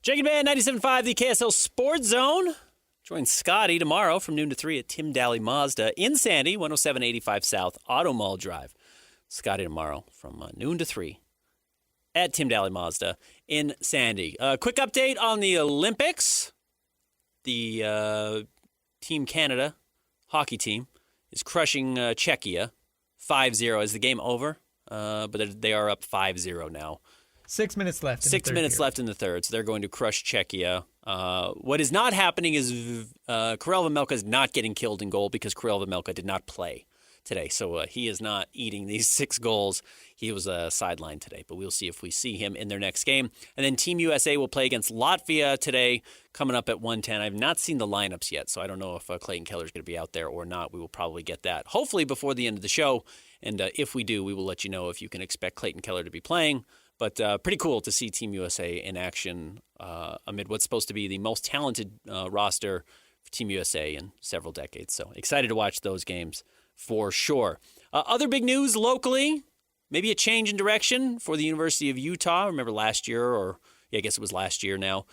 Speaker 6: Jake and Ben, 97.5, the KSL Sports Zone. Join Scotty tomorrow from noon to 3 at Tim Daly Mazda in Sandy, 10785 South Auto Mall Drive. Scotty tomorrow from noon to 3 at Tim Daly Mazda in Sandy. Quick update on the Olympics. The Team Canada hockey team is crushing Czechia 5-0. Is the game over? But they are up 5-0 now.
Speaker 1: 6 minutes left.
Speaker 6: 6 minutes left in the third, so they're going to crush Czechia. What is not happening is Karel Vejmelka is not getting killed in goal because Karel Vejmelka did not play today. So he is not eating these 6 goals. He was sidelined today, but we'll see if we see him in their next game. And then Team USA will play against Latvia today, coming up at 1:10. I've not seen the lineups yet, so I don't know if Clayton Keller is going to be out there or not. We will probably get that, hopefully before the end of the show. And if we do, we will let you know if you can expect Clayton Keller to be playing. But pretty cool to see Team USA in action amid what's supposed to be the most talented roster for Team USA in several decades. So excited to watch those games for sure. Other big news locally, maybe a change in direction for the University of Utah. Remember last year, I guess it was last year now,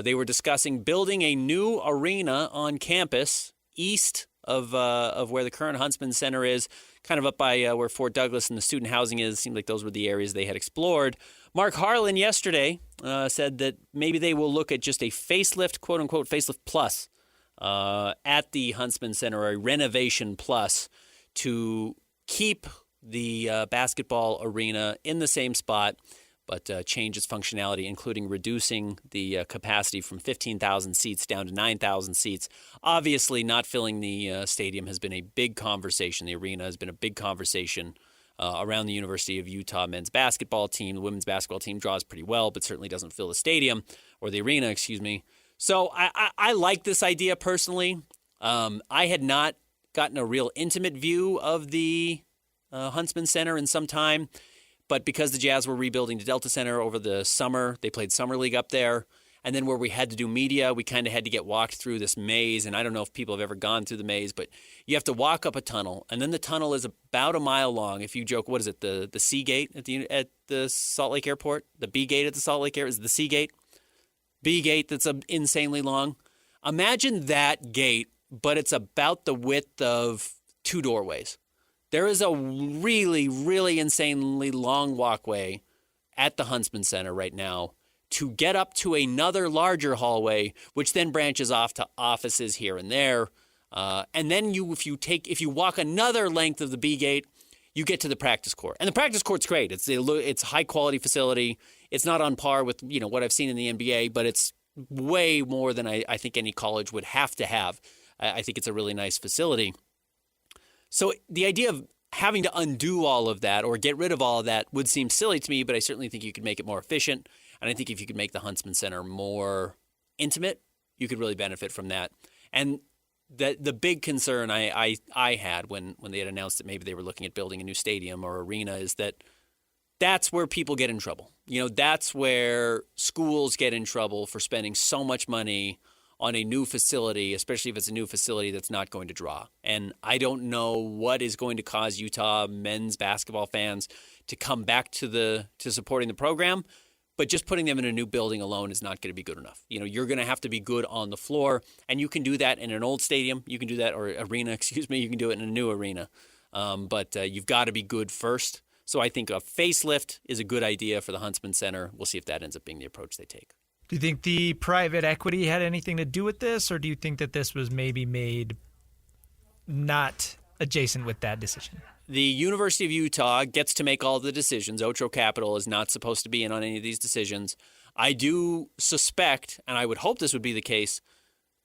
Speaker 6: they were discussing building a new arena on campus east of where the current Huntsman Center is, kind of up by where Fort Douglas and the student housing is. Seemed like those were the areas they had explored. Mark Harlan yesterday said that maybe they will look at just a facelift, quote-unquote, facelift plus at the Huntsman Center, a renovation plus, to keep the basketball arena in the same spot, but change its functionality, including reducing the capacity from 15,000 seats down to 9,000 seats. Obviously, not filling the stadium has been a big conversation. The arena has been a big conversation around the University of Utah men's basketball team. The women's basketball team draws pretty well, but certainly doesn't fill the stadium, or the arena, excuse me. So I like this idea personally. I had not gotten a real intimate view of the Huntsman Center in some time. But because the Jazz were rebuilding the Delta Center over the summer, they played Summer League up there. And then where we had to do media, we kind of had to get walked through this maze. And I don't know if people have ever gone through the maze, but you have to walk up a tunnel. And then the tunnel is about a mile long. If you joke, what is it, the C gate at the Salt Lake Airport? The B gate at the Salt Lake Airport is the C gate? B gate that's insanely long. Imagine that gate, but it's about the width of 2 doorways. There is a really, really insanely long walkway at the Huntsman Center right now to get up to another larger hallway, which then branches off to offices here and there. And then if you walk another length of the B gate, you get to the practice court. And the practice court's great. It's a high quality facility. It's not on par with what I've seen in the NBA, but it's way more than I think any college would have to have. I think it's a really nice facility. So the idea of having to undo all of that or get rid of all of that would seem silly to me, but I certainly think you could make it more efficient. And I think if you could make the Huntsman Center more intimate, you could really benefit from that. And the big concern I had when they had announced that maybe they were looking at building a new stadium or arena is that that's where people get in trouble. That's where schools get in trouble for spending so much money on a new facility, especially if it's a new facility that's not going to draw. And I don't know what is going to cause Utah men's basketball fans to come back to supporting the program, but just putting them in a new building alone is not going to be good enough. You're going to have to be good on the floor, and you can do that in an old stadium. You can do that, or arena, excuse me. You can do it in a new arena. But you've got to be good first. So I think a facelift is a good idea for the Huntsman Center. We'll see if that ends up being the approach they take.
Speaker 1: Do you think the private equity had anything to do with this, or do you think that this was maybe made not adjacent with that decision?
Speaker 6: The University of Utah gets to make all the decisions. Ocho Capital is not supposed to be in on any of these decisions. I do suspect, and I would hope this would be the case,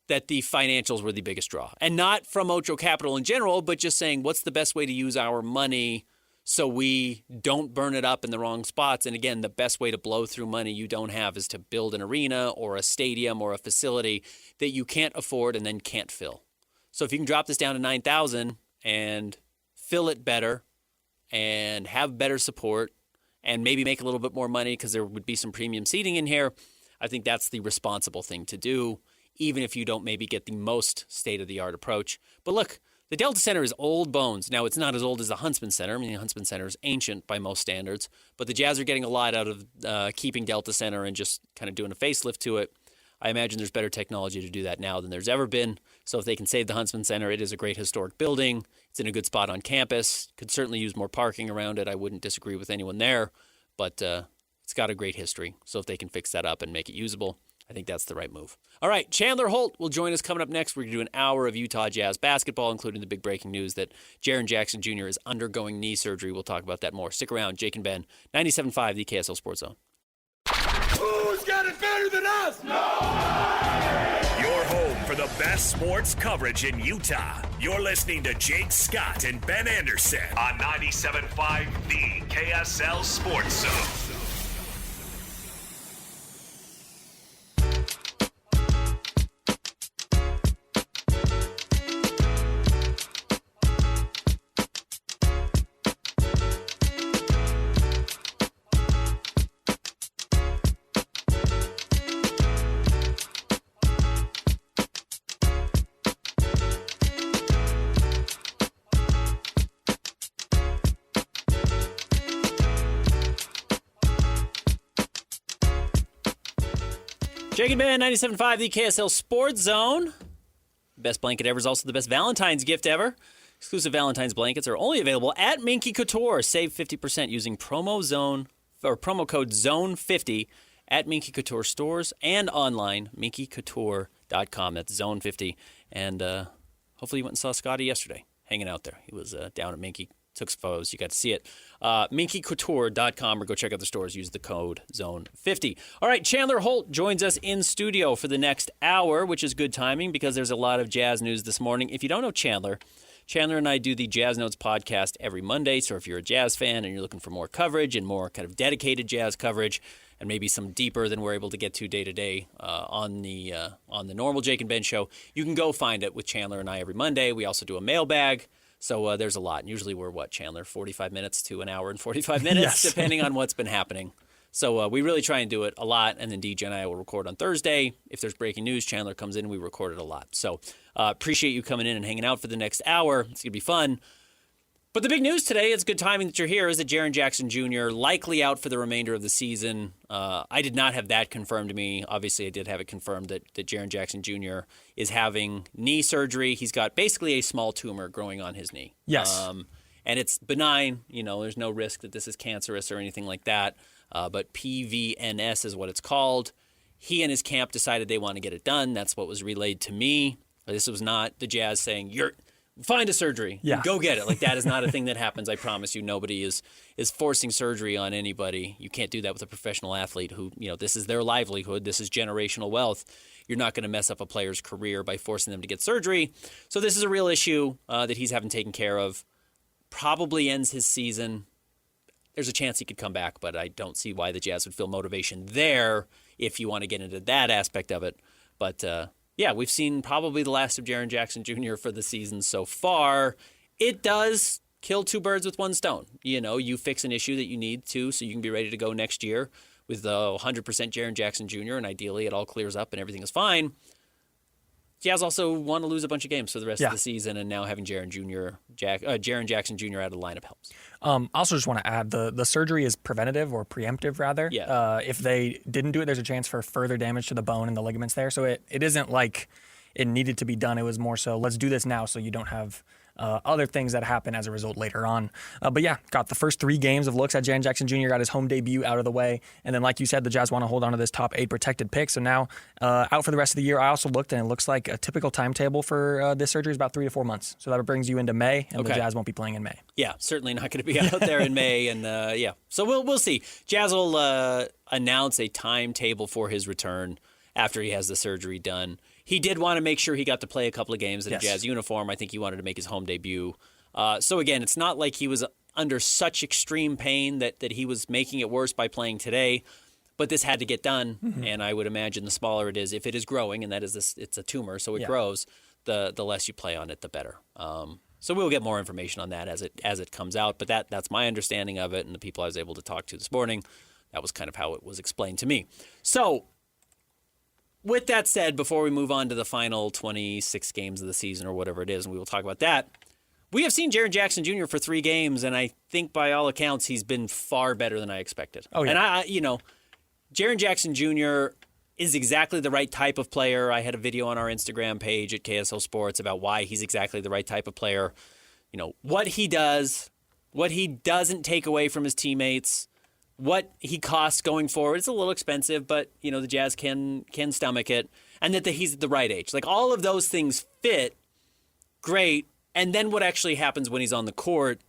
Speaker 6: that the financials were the biggest draw. And not from Ocho Capital in general, but just saying what's the best way to use our money so we don't burn it up in the wrong spots. And again, the best way to blow through money you don't have is to build an arena or a stadium or a facility that you can't afford and then can't fill. So if you can drop this down to 9,000 and fill it better and have better support and maybe make a little bit more money because there would be some premium seating in here, I think that's the responsible thing to do, even if you don't maybe get the most state-of-the-art approach. But look, the Delta Center is old bones. Now, it's not as old as the Huntsman Center. I mean, the Huntsman Center is ancient by most standards, but the Jazz are getting a lot out of keeping Delta Center and just kind of doing a facelift to it. I imagine there's better technology to do that now than there's ever been. So if they can save the Huntsman Center, it is a great historic building. It's in a good spot on campus. Could certainly use more parking around it. I wouldn't disagree with anyone there, but it's got a great history. So if they can fix that up and make it usable, I think that's the right move. All right, Chandler Holt will join us coming up next. We're going to do an hour of Utah Jazz basketball, including the big breaking news that Jaren Jackson Jr. is undergoing knee surgery. We'll talk about that more. Stick around. Jake and Ben, 97.5, the KSL Sports Zone.
Speaker 3: Who's got it better than us?
Speaker 2: Your home for the best sports coverage in Utah. You're listening to Jake Scott and Ben Anderson on 97.5, the KSL Sports Zone.
Speaker 6: Jake and Ben, 97.5, the KSL Sports Zone. Best blanket ever is also the best Valentine's gift ever. Exclusive Valentine's blankets are only available at Minky Couture. Save 50% using promo code ZONE50 at Minky Couture stores and online, minkycouture.com. That's Zone50. And hopefully you went and saw Scotty yesterday, hanging out there. He was down at Minky. Took some photos. You got to see it. minkycouture.com or go check out the stores. Use the code ZONE50. All right, Chandler Holt joins us in studio for the next hour, which is good timing because there's a lot of Jazz news this morning. If you don't know Chandler and I do the Jazz Notes podcast every Monday. So if you're a Jazz fan and you're looking for more coverage and more kind of dedicated Jazz coverage and maybe some deeper than we're able to get to day to day on the normal Jake and Ben show, you can go find it with Chandler and I every Monday. We also do a mailbag. So there's a lot. And usually we're, Chandler, 45 minutes to an hour and 45 minutes,
Speaker 7: Yes.
Speaker 6: depending on what's been happening. So we really try and do it a lot. And then DJ and I will record on Thursday. If there's breaking news, Chandler comes in and we record it a lot. So appreciate you coming in and hanging out for the next hour. It's going to be fun. But the big news today, it's good timing that you're here, is that Jaren Jackson Jr. likely out for the remainder of the season. I did not have that confirmed to me. Obviously, I did have it confirmed that Jaren Jackson Jr. is having knee surgery. He's got basically a small tumor growing on his knee.
Speaker 7: Yes.
Speaker 6: And it's benign. There's no risk that this is cancerous or anything like that. But PVNS is what it's called. He and his camp decided they want to get it done. That's what was relayed to me. This was not the Jazz saying, find a surgery.
Speaker 7: Yeah.
Speaker 6: Go get it. Like, that is not a thing that happens. I promise you, nobody is forcing surgery on anybody. You can't do that with a professional athlete who, this is their livelihood. This is generational wealth. You're not going to mess up a player's career by forcing them to get surgery. So this is a real issue that he's having taken care of. Probably ends his season. There's a chance he could come back, but I don't see why the Jazz would feel motivation there if you want to get into that aspect of it. But, yeah, we've seen probably the last of Jaren Jackson Jr. for the season so far. It does kill two birds with one stone. You fix an issue that you need to so you can be ready to go next year with the 100% Jaren Jackson Jr., and ideally it all clears up and everything is fine. Jazz also want to lose a bunch of games for the rest of the season, and now having Jaren Jackson Jr. out of the lineup helps.
Speaker 5: Also, just want to add the surgery is preventative or preemptive rather.
Speaker 6: Yeah.
Speaker 5: If they didn't do it, there's a chance for further damage to the bone and the ligaments there. So it isn't like it needed to be done. It was more so let's do this now so you don't have other things that happen as a result later on. But yeah, got the first 3 games of looks at Jaren Jackson Jr., got his home debut out of the way. And then, like you said, the Jazz want to hold on to this top 8 protected pick. So now out for the rest of the year. I also looked, and it looks like a typical timetable for this surgery is about 3 to 4 months. So that brings you into May, and the Jazz won't be playing in May.
Speaker 6: Yeah, certainly not going to be out there in May. And so we'll see. Jazz will announce a timetable for his return after he has the surgery done. He did want to make sure he got to play a couple of games in a Jazz uniform. I think he wanted to make his home debut. So again, it's not like he was under such extreme pain that he was making it worse by playing today, but this had to get done. Mm-hmm. And I would imagine the smaller it is, if it is growing, and that is it's a tumor, so it grows, the less you play on it, the better. So we'll get more information on that as it comes out. But that's my understanding of it, and the people I was able to talk to this morning, that was kind of how it was explained to me. So with that said, before we move on to the final 26 games of the season or whatever it is, and we will talk about that, we have seen Jaren Jackson Jr. for 3 games, and I think by all accounts he's been far better than I expected. Oh, yeah. And Jaren Jackson Jr. is exactly the right type of player. I had a video on our Instagram page at KSL Sports about why he's exactly the right type of player. You know, what he does, what he doesn't take away from his teammates, what he costs going forward. It's a little expensive, but the Jazz can stomach it, and that he's at the right age. Like, all of those things fit great. And then what actually happens when he's on the court,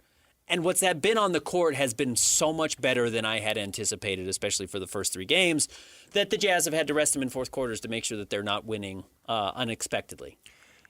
Speaker 6: and what's that been on the court has been so much better than I had anticipated, especially for the first 3 games, that the Jazz have had to rest him in fourth quarters to make sure that they're not winning unexpectedly.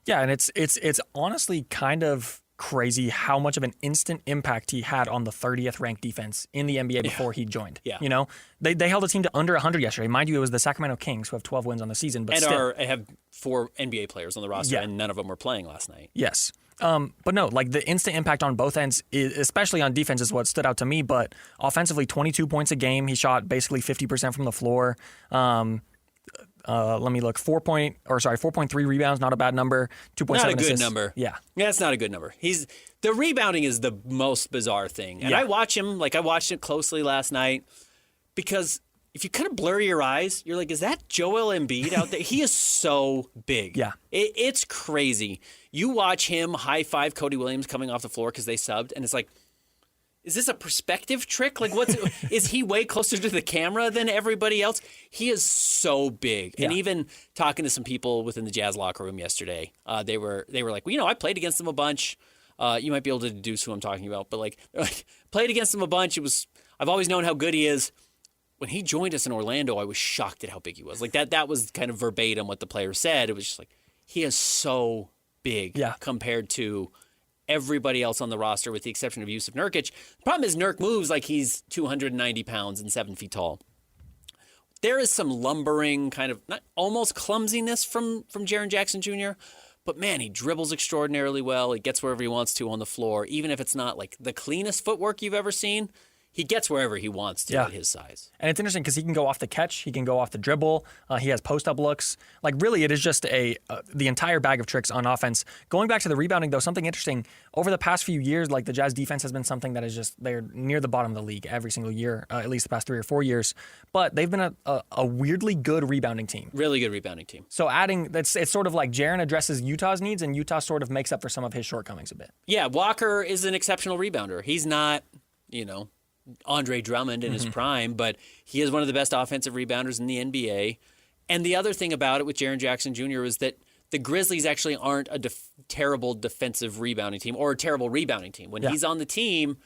Speaker 6: Yeah, and it's honestly kind of crazy how much of an instant impact he had on the 30th ranked defense in the NBA before he joined. Yeah.
Speaker 5: They held a team to under 100 yesterday. Mind you, it was the Sacramento Kings who have 12 wins on the season, but still
Speaker 6: have 4 NBA players on the roster, and none of them were playing last night.
Speaker 5: Yes. But no, like the instant impact on both ends, especially on defense, is what stood out to me. But offensively, 22 points a game. He shot basically 50% from the floor. Let me look. 4.3 rebounds, not a bad number. 2.7
Speaker 6: not a good
Speaker 5: assists.
Speaker 6: Number.
Speaker 5: Yeah,
Speaker 6: that's not a good number. The rebounding is the most bizarre thing, and I watch him. I watched it closely last night because if you kind of blur your eyes, you're like, is that Joel Embiid out there? He is so big.
Speaker 5: Yeah,
Speaker 6: it's crazy. You watch him high five Cody Williams coming off the floor because they subbed, and it's like, is this a perspective trick? Like, is he way closer to the camera than everybody else? He is so big. Yeah. And even talking to some people within the Jazz locker room yesterday, they were like, well, I played against him a bunch. You might be able to deduce who I'm talking about, but played against him a bunch. I've always known how good he is. When he joined us in Orlando, I was shocked at how big he was. Like that was kind of verbatim what the player said. It was just like, he is so big compared to everybody else on the roster, with the exception of Jusuf Nurkic. The problem is Nurk moves like he's 290 pounds and 7 feet tall. There is some lumbering, kind of not almost clumsiness from Jaren Jackson Jr., but man, he dribbles extraordinarily well. He gets wherever he wants to on the floor, even if it's not like the cleanest footwork you've ever seen. He gets wherever he wants to at his size.
Speaker 5: And it's interesting because he can go off the catch. He can go off the dribble. He has post-up looks. Like, really, it is just the entire bag of tricks on offense. Going back to the rebounding, though, something interesting. Over the past few years, like, the Jazz defense has been something that is just, they're near the bottom of the league every single year, at least the past 3 or 4 years. But they've been a weirdly good rebounding team.
Speaker 6: Really good rebounding team.
Speaker 5: So it's sort of like Jaren addresses Utah's needs, and Utah sort of makes up for some of his shortcomings a bit.
Speaker 6: Yeah, Walker is an exceptional rebounder. He's not, Andre Drummond in his prime, but he is one of the best offensive rebounders in the NBA. And the other thing about it with Jaren Jackson Jr. is that the Grizzlies actually aren't a terrible defensive rebounding team or a terrible rebounding team. When he's on the team,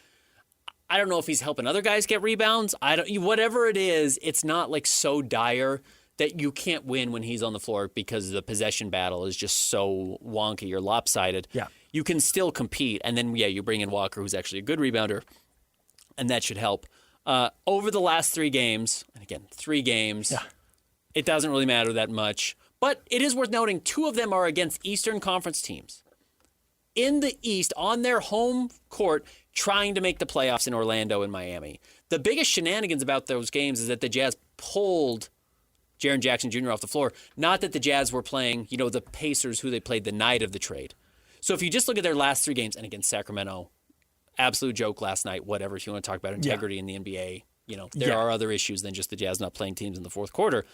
Speaker 6: I don't know if he's helping other guys get rebounds. Whatever it is, it's not like so dire that you can't win when he's on the floor because the possession battle is just so wonky or lopsided.
Speaker 5: Yeah.
Speaker 6: You can still compete. And then, you bring in Walker, who's actually a good rebounder, and that should help. Over the last 3 games, and again, 3 games, it doesn't really matter that much. But it is worth noting 2 of them are against Eastern Conference teams in the East on their home court trying to make the playoffs in Orlando and Miami. The biggest shenanigans about those games is that the Jazz pulled Jaren Jackson Jr. off the floor. Not that the Jazz were playing, the Pacers, who they played the night of the trade. So if you just look at their last 3 games, and again, Sacramento, absolute joke last night, whatever, if you want to talk about integrity in the NBA, there are other issues than just the Jazz not playing teams in the fourth quarter.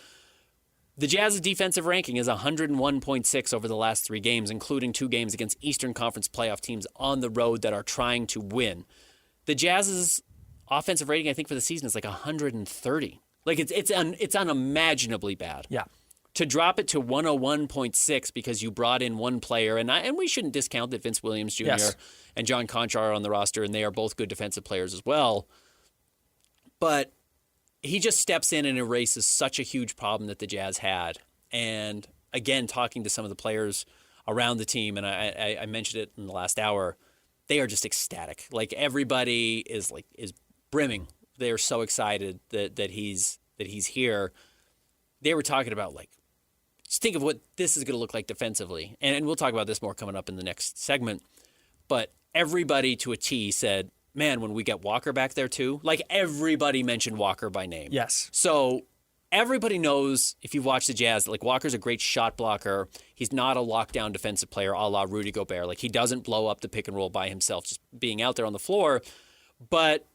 Speaker 6: The Jazz's defensive ranking is 101.6 over the last 3 games, including 2 games against Eastern Conference playoff teams on the road that are trying to win. The Jazz's offensive rating, I think, for the season is like 130. Like, it's unimaginably bad.
Speaker 5: Yeah.
Speaker 6: To drop it to 101.6 because you brought in one player, and we shouldn't discount that Vince Williams Jr. And John Conchar are on the roster, and they are both good defensive players as well. But he just steps in and erases such a huge problem that the Jazz had. And again, talking to some of the players around the team, and I mentioned it in the last hour, they are just ecstatic. Like, everybody is brimming. They are so excited that he's here. They were talking about, like, just think of what this is going to look like defensively. And we'll talk about this more coming up in the next segment. But everybody to a T said, man, when we get Walker back there too, like, everybody mentioned Walker by name.
Speaker 5: Yes.
Speaker 6: So everybody knows, if you've watched the Jazz, like, Walker's a great shot blocker. He's not a lockdown defensive player a la Rudy Gobert. Like, he doesn't blow up the pick and roll by himself, just being out there on the floor. But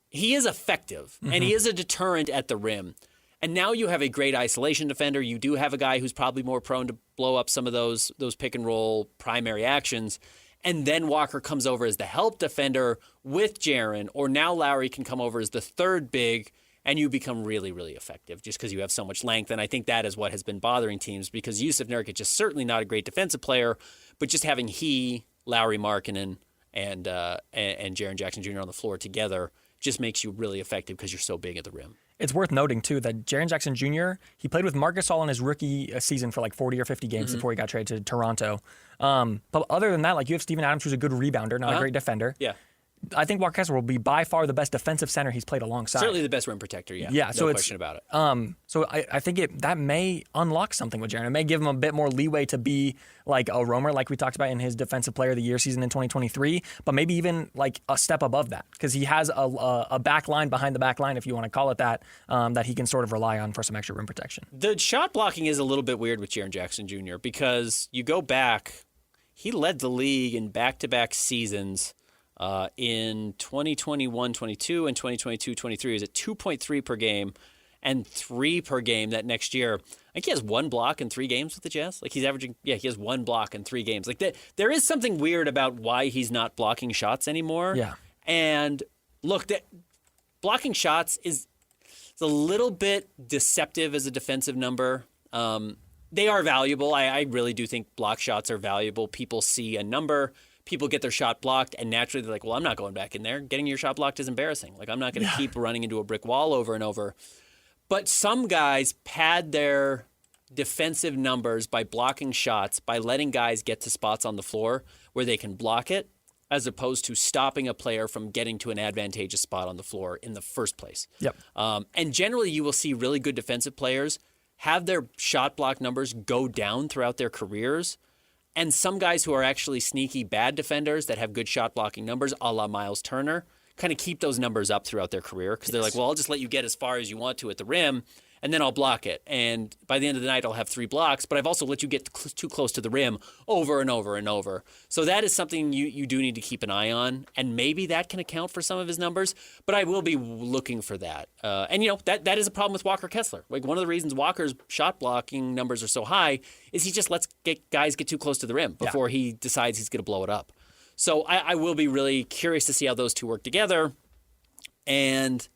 Speaker 6: he is effective, and he is a deterrent at the rim. And now you have a great isolation defender. You do have a guy who's probably more prone to blow up some of those pick and roll primary actions. And then Walker comes over as the help defender with Jaren, or now Lowry can come over as the third big, and you become really, really effective just because you have so much length. And I think that is what has been bothering teams, because Jusuf Nurkic is certainly not a great defensive player, but just having Lowry Markkanen, and Jaren Jackson Jr. on the floor together just makes you really effective because you're so big at the rim.
Speaker 5: It's worth noting, too, that Jaren Jackson Jr., he played with Marc Gasol in his rookie season for like 40 or 50 games before he got traded to Toronto. But other than that, like, you have Steven Adams, who's a good rebounder, not a great defender.
Speaker 6: Yeah.
Speaker 5: I think Walker Kessler will be by far the best defensive center he's played alongside.
Speaker 6: Certainly the best rim protector, yeah.
Speaker 5: Yeah,
Speaker 6: no
Speaker 5: so
Speaker 6: question about it.
Speaker 5: So I think that may unlock something with Jaren. It may give him a bit more leeway to be like a roamer, like we talked about in his Defensive Player of the Year season in 2023, but maybe even like a step above that, because he has a back line behind the back line, if you want to call it that, that he can sort of rely on for some extra rim protection.
Speaker 6: The shot blocking is a little bit weird with Jaren Jackson Jr. because you go back, he led the league in back-to-back seasons. In 2021-22 and 2022-23, he was at 2.3 per game and 3 per game that next year. I think he has 1 block in 3 games with the Jazz. Like, he's averaging, he has 1 block in 3 games. Like, there is something weird about why he's not blocking shots anymore.
Speaker 5: Yeah.
Speaker 6: And look, blocking shots is a little bit deceptive as a defensive number. They are valuable. I really do think block shots are valuable. People see a number. People get their shot blocked, and naturally they're like, well, I'm not going back in there. Getting your shot blocked is embarrassing. Like, I'm not going to keep running into a brick wall over and over. But some guys pad their defensive numbers by blocking shots, by letting guys get to spots on the floor where they can block it, as opposed to stopping a player from getting to an advantageous spot on the floor in the first place.
Speaker 5: Yep.
Speaker 6: And generally you will see really good defensive players have their shot block numbers go down throughout their careers. And some guys who are actually sneaky bad defenders that have good shot blocking numbers, a la Miles Turner, kind of keep those numbers up throughout their career because they're like, well, I'll just let you get as far as you want to at the rim, and then I'll block it. And by the end of the night, I'll have 3 blocks, but I've also let you get too close to the rim over and over and over. So that is something you do need to keep an eye on, and maybe that can account for some of his numbers, but I will be looking for that. And, that is a problem with Walker Kessler. Like, one of the reasons Walker's shot blocking numbers are so high is he just lets guys get too close to the rim before he decides he's going to blow it up. So I will be really curious to see how those two work together, and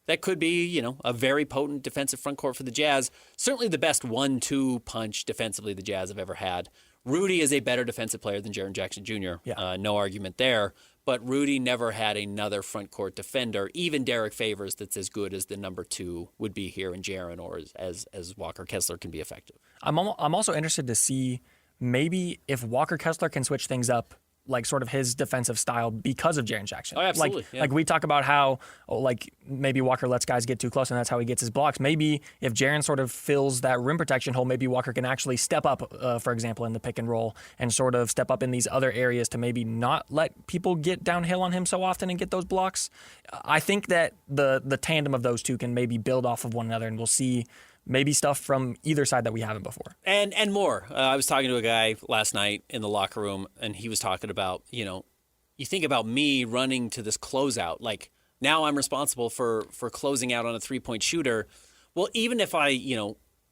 Speaker 6: that could be, a very potent defensive front court for the Jazz. Certainly the best 1-2 punch defensively the Jazz have ever had. Rudy is a better defensive player than Jaren Jackson Jr.
Speaker 5: Yeah.
Speaker 6: No argument there. But Rudy never had another front court defender, even Derek Favors, that's as good as the number 2 would be here in Jaren, or as Walker Kessler can be effective.
Speaker 5: I'm also interested to see maybe if Walker Kessler can switch things up, like sort of his defensive style because of Jaren Jackson.
Speaker 6: Oh, absolutely.
Speaker 5: Like we talk about how maybe Walker lets guys get too close and that's how he gets his blocks. Maybe if Jaren sort of fills that rim protection hole, maybe Walker can actually step up, for example, in the pick and roll and sort of step up in these other areas to maybe not let people get downhill on him so often and get those blocks. I think that the tandem of those two can maybe build off of one another, and we'll see maybe stuff from either side that we haven't before.
Speaker 6: And more. I was talking to a guy last night in the locker room, and he was talking about, you think about me running to this closeout. Like, now I'm responsible for closing out on a three-point shooter. Well, even if I'm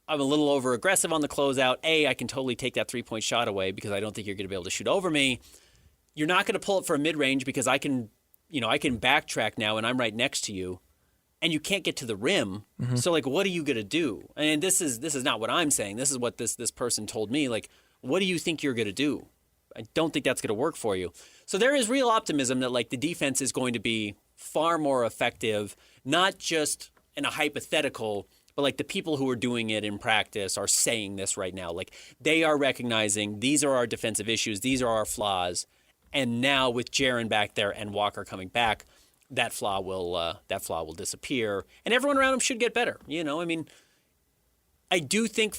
Speaker 6: a little over-aggressive on the closeout, I can totally take that three-point shot away because I don't think you're going to be able to shoot over me. You're not going to pull it for a mid-range because I can backtrack now and I'm right next to you, and you can't get to the rim. Mm-hmm. So, like, what are you going to do? And this is not what I'm saying. This is what this person told me. Like, what do you think you're going to do? I don't think that's going to work for you. So there is real optimism that, like, the defense is going to be far more effective, not just in a hypothetical, but like the people who are doing it in practice are saying this right now. Like, they are recognizing these are our defensive issues, these are our flaws, and now with Jaren back there and Walker coming back, that flaw will disappear, and everyone around him should get better. I do think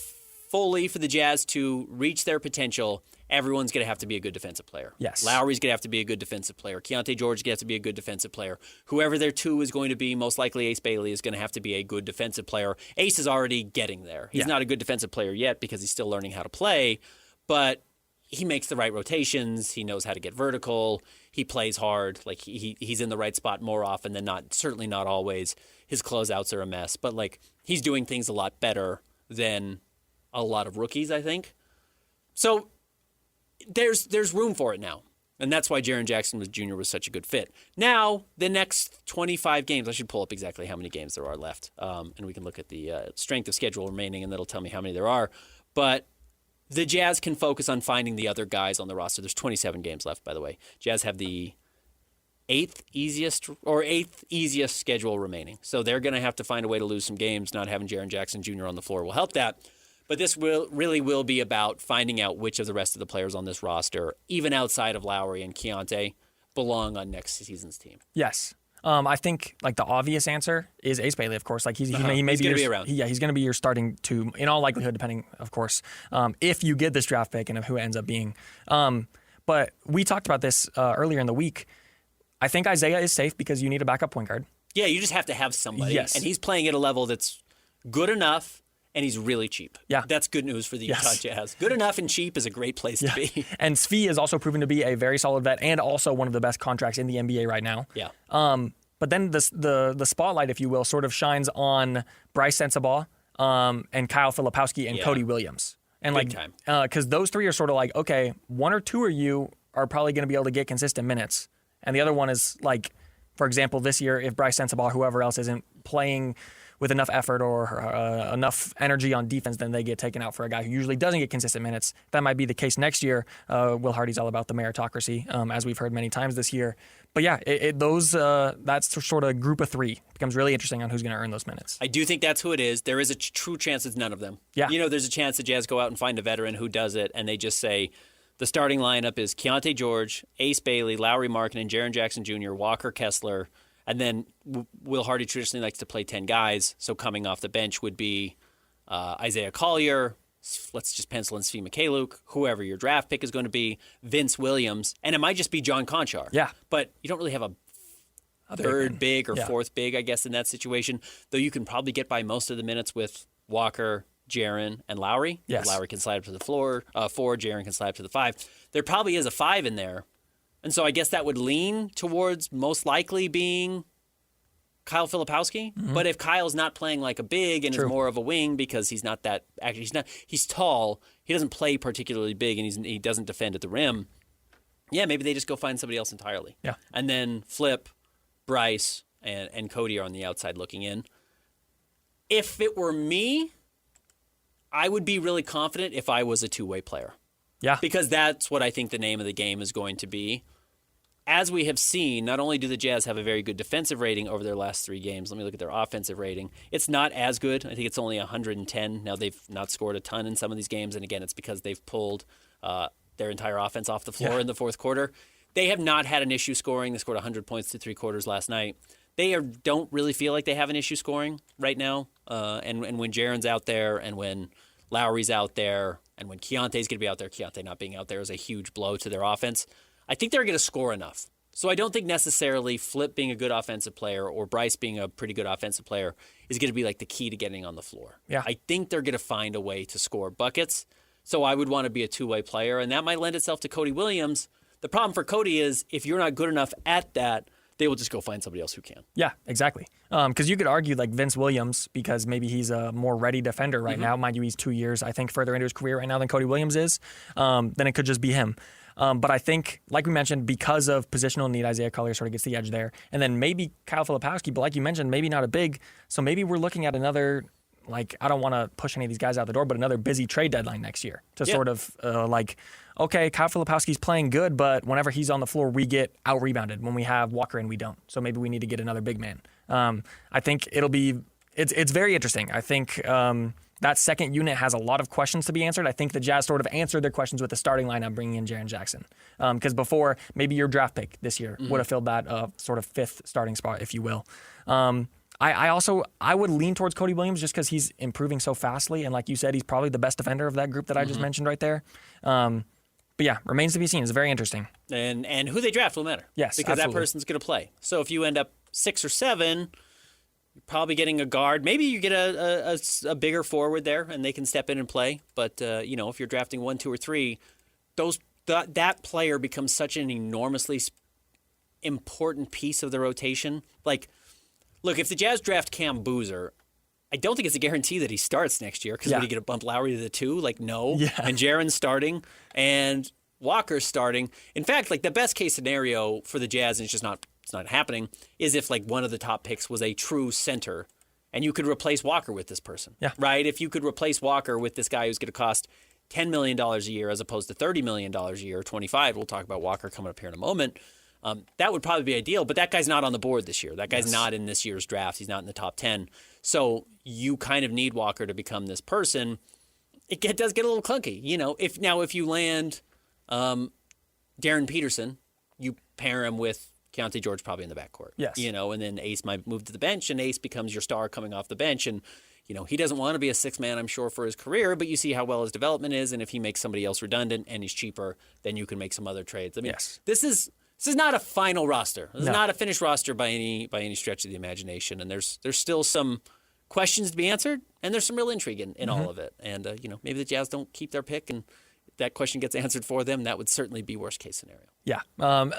Speaker 6: fully for the Jazz to reach their potential, everyone's going to have to be a good defensive player.
Speaker 5: Yes.
Speaker 6: Lowry's going to have to be a good defensive player. Keontae George is going to have to be a good defensive player. Whoever their two is going to be, most likely Ace Bailey, is going to have to be a good defensive player. Ace is already getting there. He's not a good defensive player yet because he's still learning how to play, but he makes the right rotations. He knows how to get vertical. He plays hard. Like, he's in the right spot more often than not. Certainly not always. His closeouts are a mess, but like, he's doing things a lot better than a lot of rookies, I think. So there's room for it now. And that's why Jaren Jackson Jr. was such a good fit. Now, the next 25 games, I should pull up exactly how many games there are left. And we can look at the strength of schedule remaining, and that'll tell me how many there are. But the Jazz can focus on finding the other guys on the roster. There's 27 games left, by the way. Jazz have the eighth easiest schedule remaining. So they're going to have to find a way to lose some games. Not having Jaren Jackson Jr. on the floor will help that. But this will be about finding out which of the rest of the players on this roster, even outside of Lowry and Keontae, belong on next season's team.
Speaker 5: Yes. I think like the obvious answer is Ace Bailey, of course. Like he may be around. Yeah, he's going to be your starting two in all likelihood, depending, of course, if you get this draft pick and of who it ends up being. But we talked about this earlier in the week. I think Isaiah is safe because you need a backup point guard.
Speaker 6: Yeah, you just have to have somebody.
Speaker 5: Yes.
Speaker 6: And he's playing at a level that's good enough. And he's really cheap.
Speaker 5: Yeah.
Speaker 6: That's good news for the Utah Jazz. Good enough and cheap is a great place to be.
Speaker 5: And Svi is also proven to be a very solid vet and also one of the best contracts in the NBA right now.
Speaker 6: Yeah.
Speaker 5: But then the spotlight, if you will, sort of shines on Bryce Sensabaugh and Kyle Filipowski and Cody Williams. And
Speaker 6: big
Speaker 5: like,
Speaker 6: time.
Speaker 5: Because those three are sort of like, okay, one or two of you are probably going to be able to get consistent minutes. And the other one is like, for example, this year, if Bryce Sensabaugh, whoever else isn't playing with enough effort or enough energy on defense, then they get taken out for a guy who usually doesn't get consistent minutes. That might be the case next year. Will Hardy's all about the meritocracy, as we've heard many times this year. But yeah, that's sort of group of three. It becomes really interesting on who's going to earn those minutes.
Speaker 6: I do think that's who it is. There is a true chance it's none of them.
Speaker 5: Yeah.
Speaker 6: There's a chance the Jazz go out and find a veteran who does it, and they just say the starting lineup is Keontae George, Ace Bailey, Lowry Markkanen, Jaren Jackson Jr., Walker Kessler. And then Will Hardy traditionally likes to play 10 guys, so coming off the bench would be Isaiah Collier, let's just pencil in Svi Mykhailiuk, whoever your draft pick is going to be, Vince Williams, and it might just be John Konchar.
Speaker 5: Yeah.
Speaker 6: But you don't really have a third big or fourth big, I guess, in that situation, though you can probably get by most of the minutes with Walker, Jaren, and Lowry.
Speaker 5: Yes.
Speaker 6: Lowry can slide up to the floor, 4, Jaren can slide up to the 5. There probably is a 5 in there. And so I guess that would lean towards most likely being Kyle Filipowski. Mm-hmm. But if Kyle's not playing like a big and is more of a wing because he's not that – actually, he's tall. He doesn't play particularly big and he doesn't defend at the rim. Yeah, maybe they just go find somebody else entirely.
Speaker 5: Yeah.
Speaker 6: And then Flip, Bryce, and Cody are on the outside looking in. If it were me, I would be really confident if I was a two-way player.
Speaker 5: Yeah.
Speaker 6: Because that's what I think the name of the game is going to be. As we have seen, not only do the Jazz have a very good defensive rating over their last 3 games, let me look at their offensive rating. It's not as good. I think it's only 110. Now, they've not scored a ton in some of these games, and again, it's because they've pulled their entire offense off the floor in the fourth quarter. They have not had an issue scoring. They scored 100 points through 3 quarters last night. They don't really feel like they have an issue scoring right now. And when Jaren's out there and when Lowry's out there and when Keontae's going to be out there, Keontae not being out there is a huge blow to their offense. I think they're going to score enough. So I don't think necessarily Flip being a good offensive player or Bryce being a pretty good offensive player is going to be like the key to getting on the floor.
Speaker 5: Yeah.
Speaker 6: I think they're going to find a way to score buckets. So I would want to be a two-way player, and that might lend itself to Cody Williams. The problem for Cody is if you're not good enough at that, they will just go find somebody else who can.
Speaker 5: Yeah, exactly. Because you could argue like Vince Williams, because maybe he's a more ready defender right now. Mind you, he's 2 years, I think, further into his career right now than Cody Williams is. Then it could just be him. But I think, like we mentioned, because of positional need, Isaiah Collier sort of gets the edge there. And then maybe Kyle Filipowski, but like you mentioned, maybe not a big. So maybe we're looking at another, like, I don't want to push any of these guys out the door, but another busy trade deadline next year to sort of okay, Kyle Filipowski's playing good, but whenever he's on the floor, we get out-rebounded. When we have Walker in, we don't. So maybe we need to get another big man. I think it's very interesting. I think that second unit has a lot of questions to be answered. I think the Jazz sort of answered their questions with the starting lineup, bringing in Jaren Jackson. Because before, maybe your draft pick this year would have filled that sort of fifth starting spot, if you will. I would lean towards Cody Williams just because he's improving so fastly. And like you said, he's probably the best defender of that group that I just mentioned right there. But yeah, remains to be seen. It's very interesting.
Speaker 6: And who they draft will matter.
Speaker 5: Yes,
Speaker 6: because
Speaker 5: absolutely.
Speaker 6: that person's going to play. So if you end up 6 or 7, you're probably getting a guard. Maybe you get a bigger forward there, and they can step in and play. But if you're drafting 1, 2, or 3, that player becomes such an enormously important piece of the rotation. Like, look, if the Jazz draft Cam Boozer, I don't think it's a guarantee that he starts next year because when you get to bump Lowry to the 2, like no.
Speaker 5: Yeah.
Speaker 6: And Jaren's starting and Walker's starting. In fact, like the best case scenario for the Jazz, and it's not happening, is if like one of the top picks was a true center and you could replace Walker with this person.
Speaker 5: Yeah.
Speaker 6: Right? If you could replace Walker with this guy who's going to cost $10 million a year as opposed to $30 million a year, 25. We'll talk about Walker coming up here in a moment. That would probably be ideal, but that guy's not on the board this year. That guy's not in this year's draft. He's not in the top 10. So you kind of need Walker to become this person. It does get a little clunky. If you land Darren Peterson, you pair him with Keontae George probably in the backcourt.
Speaker 5: Yes.
Speaker 6: And then Ace might move to the bench, and Ace becomes your star coming off the bench. And, he doesn't want to be a 6-man, I'm sure, for his career, but you see how well his development is, and if he makes somebody else redundant and he's cheaper, then you can make some other trades. I mean, This is not a final roster. This is not a finished roster by any stretch of the imagination. And there's still some questions to be answered, and there's some real intrigue in all of it. And maybe the Jazz don't keep their pick, and that question gets answered for them. That would certainly be worst case scenario.
Speaker 5: Yeah,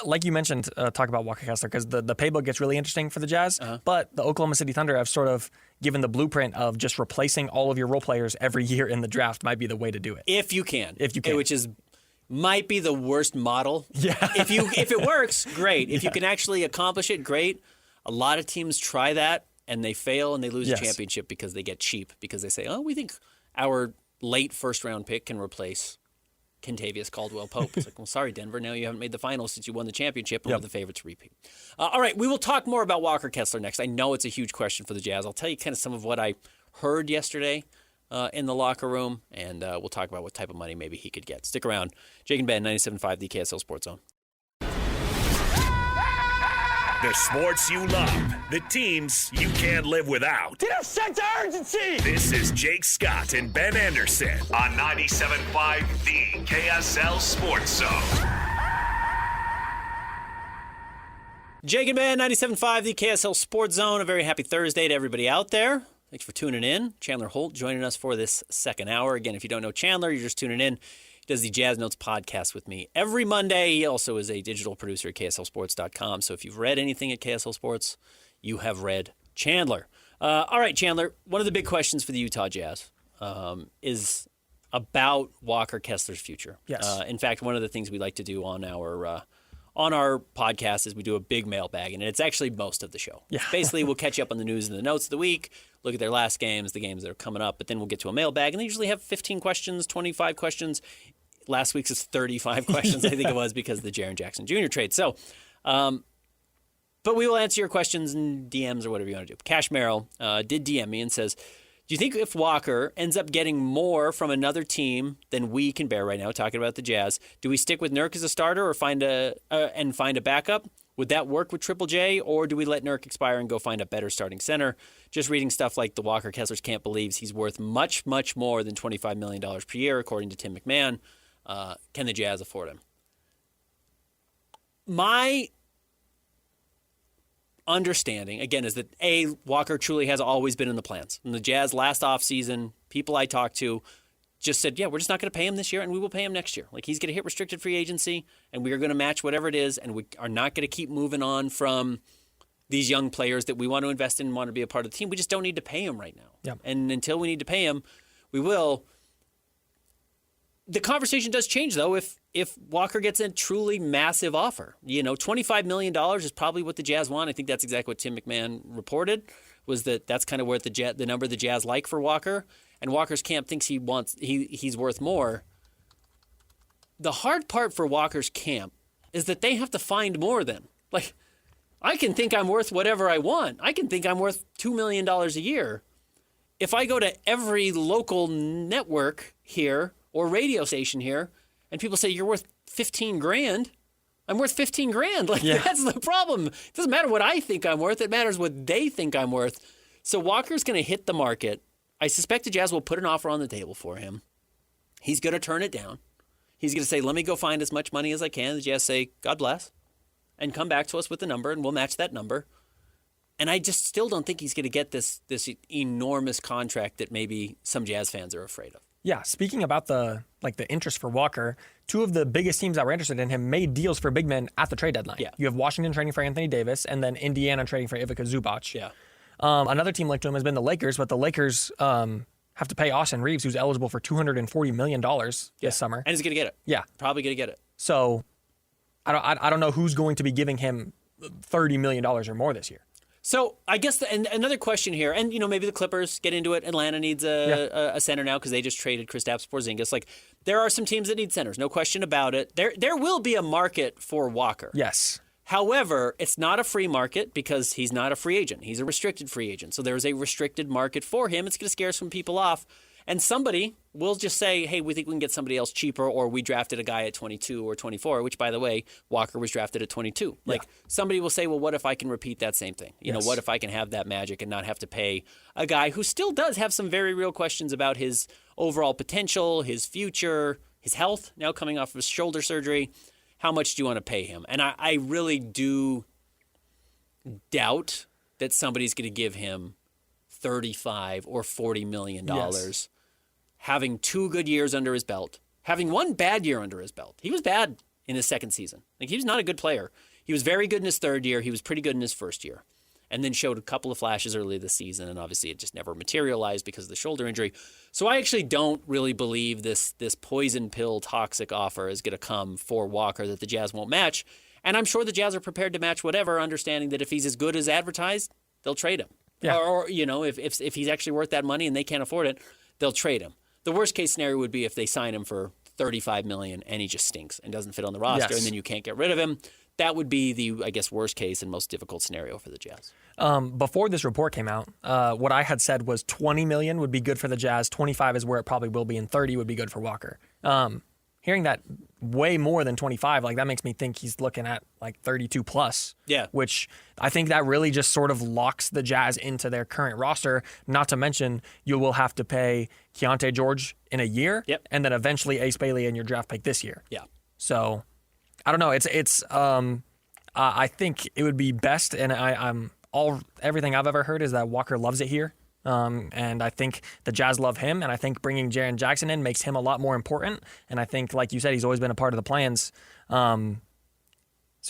Speaker 5: like you mentioned, talk about Walker Kessler because the playbook gets really interesting for the Jazz. But the Oklahoma City Thunder have sort of given the blueprint of just replacing all of your role players every year in the draft might be the way to do it.
Speaker 6: If you can, which is. Might be the worst model.
Speaker 5: Yeah.
Speaker 6: If it works, great. If you can actually accomplish it, great. A lot of teams try that and they fail and they lose a championship because they get cheap because they say, "Oh, we think our late first round pick can replace Kentavious Caldwell-Pope." It's like, well, sorry, Denver. Now you haven't made the finals since you won the championship and we're the favorite to repeat. All right, we will talk more about Walker Kessler next. I know it's a huge question for the Jazz. I'll tell you kind of some of what I heard yesterday in the locker room, and we'll talk about what type of money maybe he could get. Stick around. Jake and Ben, 97.5, the KSL Sports Zone.
Speaker 2: The sports you love, the teams you can't live without.
Speaker 3: Get a sense of urgency!
Speaker 2: This is Jake Scott and Ben Anderson on 97.5, the KSL Sports Zone.
Speaker 6: Jake and Ben, 97.5, the KSL Sports Zone. A very happy Thursday to everybody out there. Thanks for tuning in. Chandler Holt joining us for this second hour. Again, if you don't know Chandler, you're just tuning in. He does the Jazz Notes podcast with me every Monday. He also is a digital producer at KSLSports.com. So if you've read anything at KSL Sports, you have read Chandler. All right, Chandler, one of the big questions for the Utah Jazz is about Walker Kessler's future.
Speaker 5: Yes.
Speaker 6: In fact, one of the things we like to do on our podcast is we do a big mailbag, and it's actually most of the show.
Speaker 5: Yeah.
Speaker 6: Basically, we'll catch you up on the news and the notes of the week, look at their last games, the games that are coming up, but then we'll get to a mailbag, and they usually have 15 questions, 25 questions. Last week's is 35 questions, I think it was, because of the Jaren Jackson Jr. trade. So, but we will answer your questions in DMs or whatever you want to do. Cash Merrill did DM me and says, do you think if Walker ends up getting more from another team than we can bear right now, talking about the Jazz, do we stick with Nurk as a starter or find a backup? Would that work with Triple J, or do we let Nurk expire and go find a better starting center? Just reading stuff like the Walker Kessler's camp believes he's worth much, much more than $25 million per year, according to Tim McMahon. Can the Jazz afford him? My understanding, again, is that Walker truly has always been in the plans. In the Jazz last offseason, people I talked to just said, yeah, we're just not going to pay him this year, and we will pay him next year. Like, he's going to hit restricted free agency, and we are going to match whatever it is, and we are not going to keep moving on from these young players that we want to invest in and want to be a part of the team. We just don't need to pay him right now.
Speaker 5: Yep.
Speaker 6: And until we need to pay him, we will. The conversation does change, though, if Walker gets a truly massive offer. $25 million is probably what the Jazz want. I think that's exactly what Tim McMahon reported, was that's kind of where the number the Jazz like for Walker. And Walker's camp thinks he's worth more. The hard part for Walker's camp is that they have to find more than. Like, I can think I'm worth whatever I want. I can think I'm worth $2 million a year. If I go to every local network here or radio station here and people say you're worth $15,000, I'm worth $15,000. Like, that's the problem. It doesn't matter what I think I'm worth. It matters what they think I'm worth. So Walker's going to hit the market. I suspect the Jazz will put an offer on the table for him. He's going to turn it down. He's going to say, let me go find as much money as I can. The Jazz say, God bless, and come back to us with the number, and we'll match that number. And I just still don't think he's going to get this enormous contract that maybe some Jazz fans are afraid of.
Speaker 5: Yeah, speaking about the interest for Walker, two of the biggest teams that were interested in him made deals for big men at the trade deadline.
Speaker 6: Yeah.
Speaker 5: You have Washington trading for Anthony Davis, and then Indiana trading for Ivica Zubac.
Speaker 6: Yeah.
Speaker 5: Another team linked to him has been the Lakers, but the Lakers have to pay Austin Reeves, who's eligible for $240 million this summer.
Speaker 6: And he's going to get it.
Speaker 5: Yeah.
Speaker 6: Probably going to get it.
Speaker 5: So I don't know who's going to be giving him $30 million or more this year.
Speaker 6: So I guess and another question here, and maybe the Clippers get into it. Atlanta needs a center now because they just traded Kristaps Porzingis. Like, there are some teams that need centers, no question about it. There will be a market for Walker.
Speaker 5: Yes.
Speaker 6: However, it's not a free market because he's not a free agent. He's a restricted free agent. So there's a restricted market for him. It's going to scare some people off. And somebody will just say, hey, we think we can get somebody else cheaper, or we drafted a guy at 22 or 24, which, by the way, Walker was drafted at 22. Like, somebody will say, well, what if I can repeat that same thing? What if I can have that magic and not have to pay a guy who still does have some very real questions about his overall potential, his future, his health, now coming off of his shoulder surgery. How much do you want to pay him? And I really do doubt that somebody's going to give him $35 or $40 million. Yes. Having 2 good years under his belt, having 1 bad year under his belt. He was bad in his second season. Like, he was not a good player. He was very good in his third year. He was pretty good in his first year. And then showed a couple of flashes early this season, and obviously it just never materialized because of the shoulder injury. So I actually don't really believe this poison pill toxic offer is going to come for Walker that the Jazz won't match. And I'm sure the Jazz are prepared to match whatever, understanding that if he's as good as advertised, they'll trade him. Yeah. Or if he's actually worth that money and they can't afford it, they'll trade him. The worst case scenario would be if they sign him for $35 million and he just stinks and doesn't fit on the roster, and then you can't get rid of him. That would be the, I guess, worst case and most difficult scenario for the Jazz.
Speaker 5: Before this report came out, what I had said was $20 million would be good for the Jazz. 25 is where it probably will be, and 30 would be good for Walker. Hearing that way more than 25, like, that makes me think he's looking at like 32 plus.
Speaker 6: Yeah.
Speaker 5: Which I think that really just sort of locks the Jazz into their current roster. Not to mention, you will have to pay Keontae George in a year, and then eventually Ace Bailey in your draft pick this year.
Speaker 6: Yeah.
Speaker 5: So I don't know. I think it would be best, and everything I've ever heard is that Walker loves it here. And I think the Jazz love him, and I think bringing Jaren Jackson in makes him a lot more important. And I think, like you said, he's always been a part of the plans. So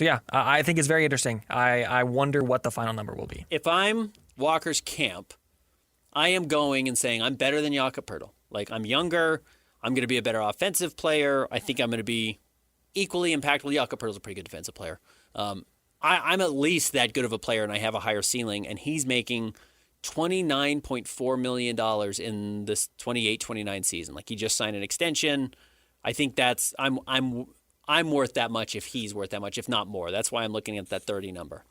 Speaker 5: yeah, I think it's very interesting. I wonder what the final number will be.
Speaker 6: If I'm Walker's camp, I am going and saying I'm better than Jakob Poeltl. Like, I'm younger. I'm going to be a better offensive player. I think I'm going to be equally impactful. Jakob Poeltl's a pretty good defensive player. I'm at least that good of a player, and I have a higher ceiling, and he's making $29.4 million in this 28-29 season. Like, he just signed an extension. I think that's I'm worth that much if he's worth that much, if not more. That's why I'm looking at that 30 number.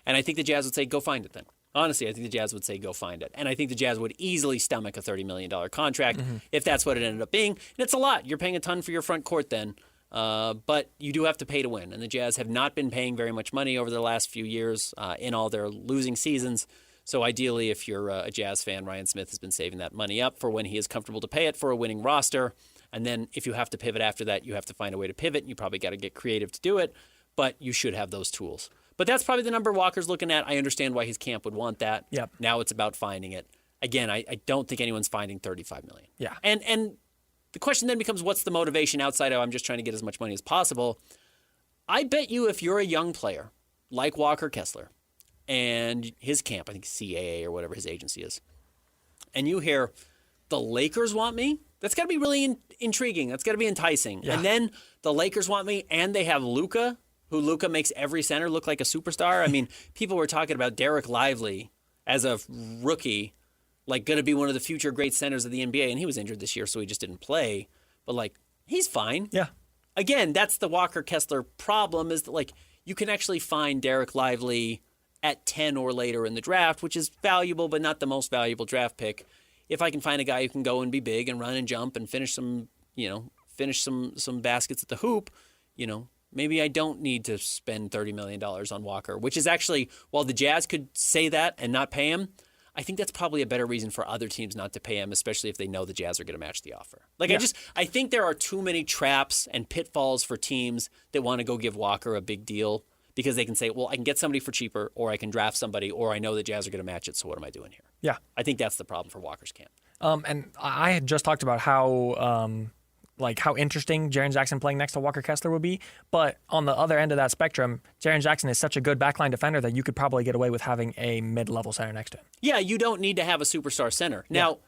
Speaker 6: And I think the Jazz would say, go find it then. Honestly, I think the Jazz would say, go find it. And I think the Jazz would easily stomach a $30 million contract if that's what it ended up being. And it's a lot. You're paying a ton for your front court then. But you do have to pay to win. And the Jazz have not been paying very much money over the last few years in all their losing seasons. So ideally, if you're a Jazz fan, Ryan Smith has been saving that money up for when he is comfortable to pay it for a winning roster. And then if you have to pivot after that, you have to find a way to pivot. You probably got to get creative to do it, but you should have those tools. But that's probably the number Walker's looking at. I understand why his camp would want that.
Speaker 5: Yep.
Speaker 6: Now it's about finding it. Again, I don't think anyone's finding $35 million.
Speaker 5: Yeah.
Speaker 6: And the question then becomes, what's the motivation outside of I'm just trying to get as much money as possible? I bet you if you're a young player like Walker Kessler and his camp, I think CAA or whatever his agency is, and you hear the Lakers want me, that's got to be really intriguing. That's got to be enticing.
Speaker 5: Yeah.
Speaker 6: And then the Lakers want me, and they have Luka, who Luka makes every center look like a superstar. I mean, people were talking about Derek Lively as a rookie, like going to be one of the future great centers of the NBA, and he was injured this year, so he just didn't play. But like, he's fine.
Speaker 5: Yeah.
Speaker 6: Again, that's the Walker Kessler problem, is that like you can actually find Derek Lively at 10 or later in the draft, which is valuable, but not the most valuable draft pick. If I can find a guy who can go and be big and run and jump and finish some baskets at the hoop, maybe I don't need to spend $30 million on Walker, which is actually, while the Jazz could say that and not pay him, I think that's probably a better reason for other teams not to pay him, especially if they know the Jazz are going to match the offer. Like, yeah. I think there are too many traps and pitfalls for teams that want to go give Walker a big deal because they can say, well, I can get somebody for cheaper, or I can draft somebody, or I know the Jazz are going to match it, so what am I doing here?
Speaker 5: Yeah.
Speaker 6: I think that's the problem for Walker's camp.
Speaker 5: And I had just talked about how interesting Jaren Jackson playing next to Walker Kessler would be. But on the other end of that spectrum, Jaren Jackson is such a good backline defender that you could probably get away with having a mid-level center next to him.
Speaker 6: Yeah, you don't need to have a superstar center. Now,